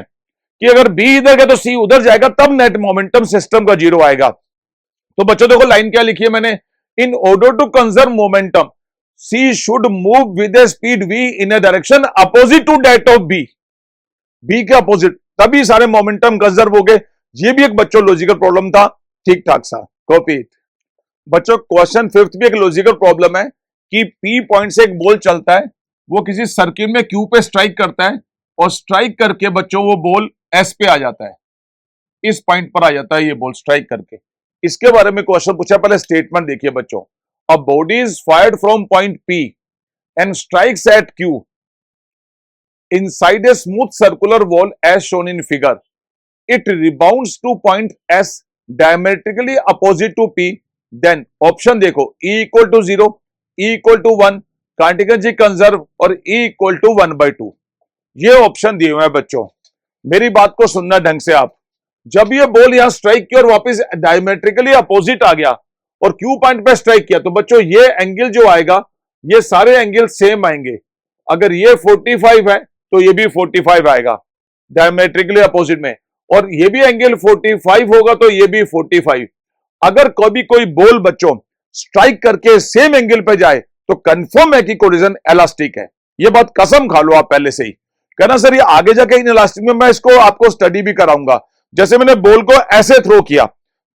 कि अगर बी इधर गया तो सी उधर जाएगा, तब नेट मोमेंटम सिस्टम का 0 आएगा। तो बच्चों देखो लाइन क्या लिखी है मैंने, in order to conserve momentum C should move with a speed V in a direction opposite to that of B, B के अपोजिट, तभी सारे मोमेंटम कंजर्व हो गए। ये भी एक बच्चों लॉजिकल प्रॉब्लम था, ठीक ठाक सा, कॉपी। बच्चों क्वेश्चन फिफ्थ भी एक लॉजिकल प्रॉब्लम है कि पी पॉइंट से एक बॉल चलता है, वो किसी सर्किल में क्यू पे स्ट्राइक करता है और स्ट्राइक करके बच्चों वो बॉल एस पे आ जाता है, इस पॉइंट पर आ जाता है ये बॉल स्ट्राइक करके। इसके बारे में क्वेश्चन पूछा, पहले स्टेटमेंट देखिए बच्चों। A body is fired from point P and strikes at Q inside a smooth circular wall as shown in figure. It rebounds to point S diametrically opposite to P. Then option देखो, E equal to 0, E equal to 1, kinetic energy conserve और E equal to 1/2। ये option दिए हुए हैं बच्चों। मेरी बात को सुनना ढंग से आप, जब ये बॉल यहां स्ट्राइक किया और वापस डायमेट्रिकली अपोजिट आ गया और क्यू पॉइंट पे स्ट्राइक किया, तो बच्चों ये एंगल जो आएगा, ये सारे एंगल सेम आएंगे। अगर ये 45 है तो ये भी 45 आएगा डायमेट्रिकली अपोजिट में, और ये भी एंगल 45 होगा तो ये भी 45। अगर कभी कोई बॉल बच्चों स्ट्राइक करके सेम एंगल पे जाए तो कंफर्म है कि कोलिजन इलास्टिक है। ये बात कसम खा लो आप पहले से ही। कहना सर ये आगे जाके इन इलास्टिक में मैं इसको आपको स्टडी भी कराऊंगा, जैसे मैंने बॉल को ऐसे थ्रो किया,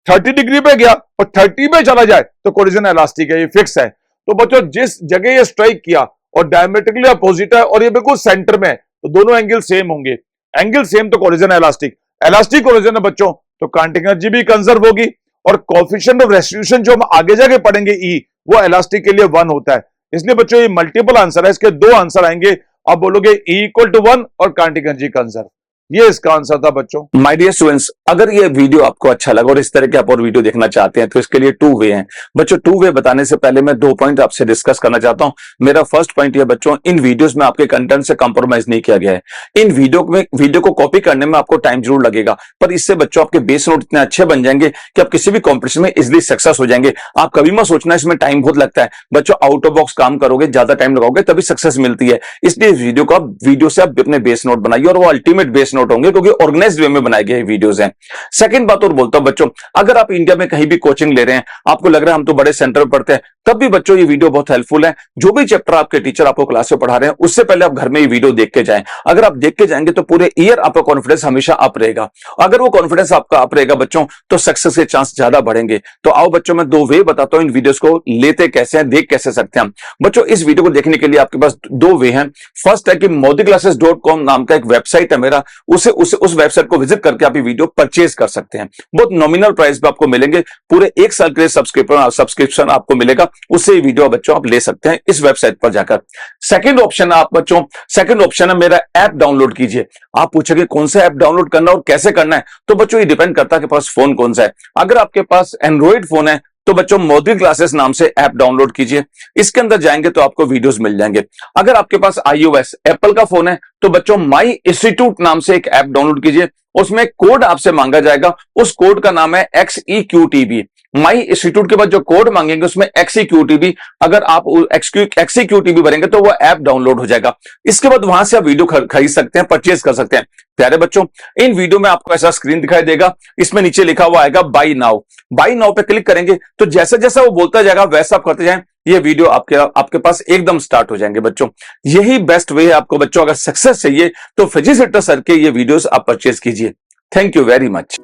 30 डिग्री पे गया और 30 पे चला जाए तो कोलिजन इलास्टिक है, ये फिक्स है। तो बच्चों जिस जगह ये स्ट्राइक किया और डायमेट्रिकली अपोजिट है और ये बिल्कुल सेंटर में है, तो दोनों एंगल सेम होंगे। एंगल सेम तो कोलिजन इलास्टिक, इलास्टिक कोलिजन है बच्चों, तो कांटिंग एनर्जी भी कंजर्व होगी। और कोएफिशिएंट ऑफ रेस्टिट्यूशन जो हम आगे जाके पढ़ेंगे ई, वो इलास्टिक के लिए 1 होता है। इसलिए बच्चों ये मल्टीपल आंसर है, इसके 2 आंसर आएंगे। आप बोलोगे ई इक्वल टू 1 और कांटिंग एनर्जी कंजर्व, ये इसका आंसर था बच्चों। माय डियर स्टूडेंट्स, अगर ये वीडियो आपको अच्छा लगा और इस तरह के आप और वीडियो देखना चाहते हैं तो इसके लिए 2 वे हैं बच्चों। 2 वे बताने से पहले मैं 2 पॉइंट आपसे डिस्कस करना चाहता हूं। मेरा फर्स्ट पॉइंट ये बच्चों, इन वीडियोस में आपके कंटेंट से कंप्रोमाइज नहीं किया गया है। इन वीडियो को कॉपी करने में आपको टाइम जरूर लगेगा, पर इससे बच्चों आपके बेस नोट इतने अच्छे बन जाएंगे कि आप किसी भी कॉम्पिटिशन में इजिली सक्सेस हो जाएंगे। आप कभी मत सोचना इसमें टाइम बहुत लगता है बच्चों, आउट ऑफ बॉक्स काम करोगे, ज्यादा टाइम लगाओगे तभी सक्सेस मिलती है। इसलिए वीडियो से आप अपने बेस नोट बनाइए और वो अल्टीमेट बेस नोट होंगे क्योंकि ऑर्गेनाइज्ड वे में बनाए गए वीडियोस हैं। सेकंड बात और बोलता हूं बच्चों, अगर आप इंडिया में कहीं भी कोचिंग ले रहे हैं, आपको लग रहा है हम तो बड़े सेंटर में पढ़ते हैं, तब भी बच्चों ये वीडियो बहुत हेल्पफुल है। जो भी चैप्टर आपके टीचर आपको क्लास में पढ़ा रहे हैं, उससे पहले आप घर में ये वीडियो देख के जाएं। अगर आप देख के जाएंगे तो पूरे ईयर आपका कॉन्फिडेंस हमेशा अप रहेगा। अगर वो कॉन्फिडेंस आपका अप रहेगा बच्चों, तो सक्सेस के चांस ज्यादा बढ़ेंगे। तो आओ बच्चों, मैं 2 वे बताता हूं इन वीडियोस को लेते कैसे हैं, देख कैसे सकते हैं बच्चों। इस वीडियो को देखने के लिए आपके पास 2 वे हैं। फर्स्ट है कि modiclasses.com नाम का एक वेबसाइट है मेरा, उस वेबसाइट को विजिट करके आप ये वीडियो परचेज कर सकते हैं। बहुत नॉमिनल प्राइस पे आपको मिलेंगे, पूरे 1 साल के लिए सब्सक्रिप्शन आपको मिलेगा, उससे ये वीडियो बच्चों आप ले सकते हैं इस वेबसाइट पर जाकर। सेकंड ऑप्शन है आप बच्चों, सेकंड ऑप्शन है मेरा ऐप डाउनलोड कीजिए। आप पूछेंगे कौन सा ऐप डाउनलोड करना और कैसे करना है, तो बच्चों ये डिपेंड करता है कि पास फोन कौन सा है। अगर आपके पास एंड्रॉइड फोन है तो बच्चों मोदी क्लासेस नाम से ऐप डाउनलोड कीजिए। इसके अंदर जाएंगे तो आपको वीडियोस मिल जाएंगे। अगर आपके पास iOS एप्पल का फोन है तो बच्चों माई इंस्टीट्यूट नाम से एक ऐप डाउनलोड कीजिए। उसमें कोड आपसे मांगा जाएगा, उस कोड का नाम है XEQTB। माई इंस्टीट्यूट के बाद जो कोड मांगेंगे उसमें XEQTB, अगर आप XEQTB भरेंगे तो वो ऐप डाउनलोड हो जाएगा। इसके बाद वहां से आप वीडियो खरीद सकते हैं, परचेज कर सकते हैं। प्यारे बच्चों, इन वीडियो में आपको ऐसा स्क्रीन दिखाई देगा, इसमें नीचे लिखा हुआ आएगा बाई नाउ। बाई नाउ पे क्लिक करेंगे तो जैसा जैसा वो बोलता जाएगा वैसा आप करते जाएं, ये वीडियो आपके पास एकदम स्टार्ट हो जाएंगे बच्चों। यही बेस्ट वे है आपको बच्चों, अगर सक्सेस चाहिए तो फिजिक्स सर के ये वीडियोस आप परचेज कीजिए। Thank you very much.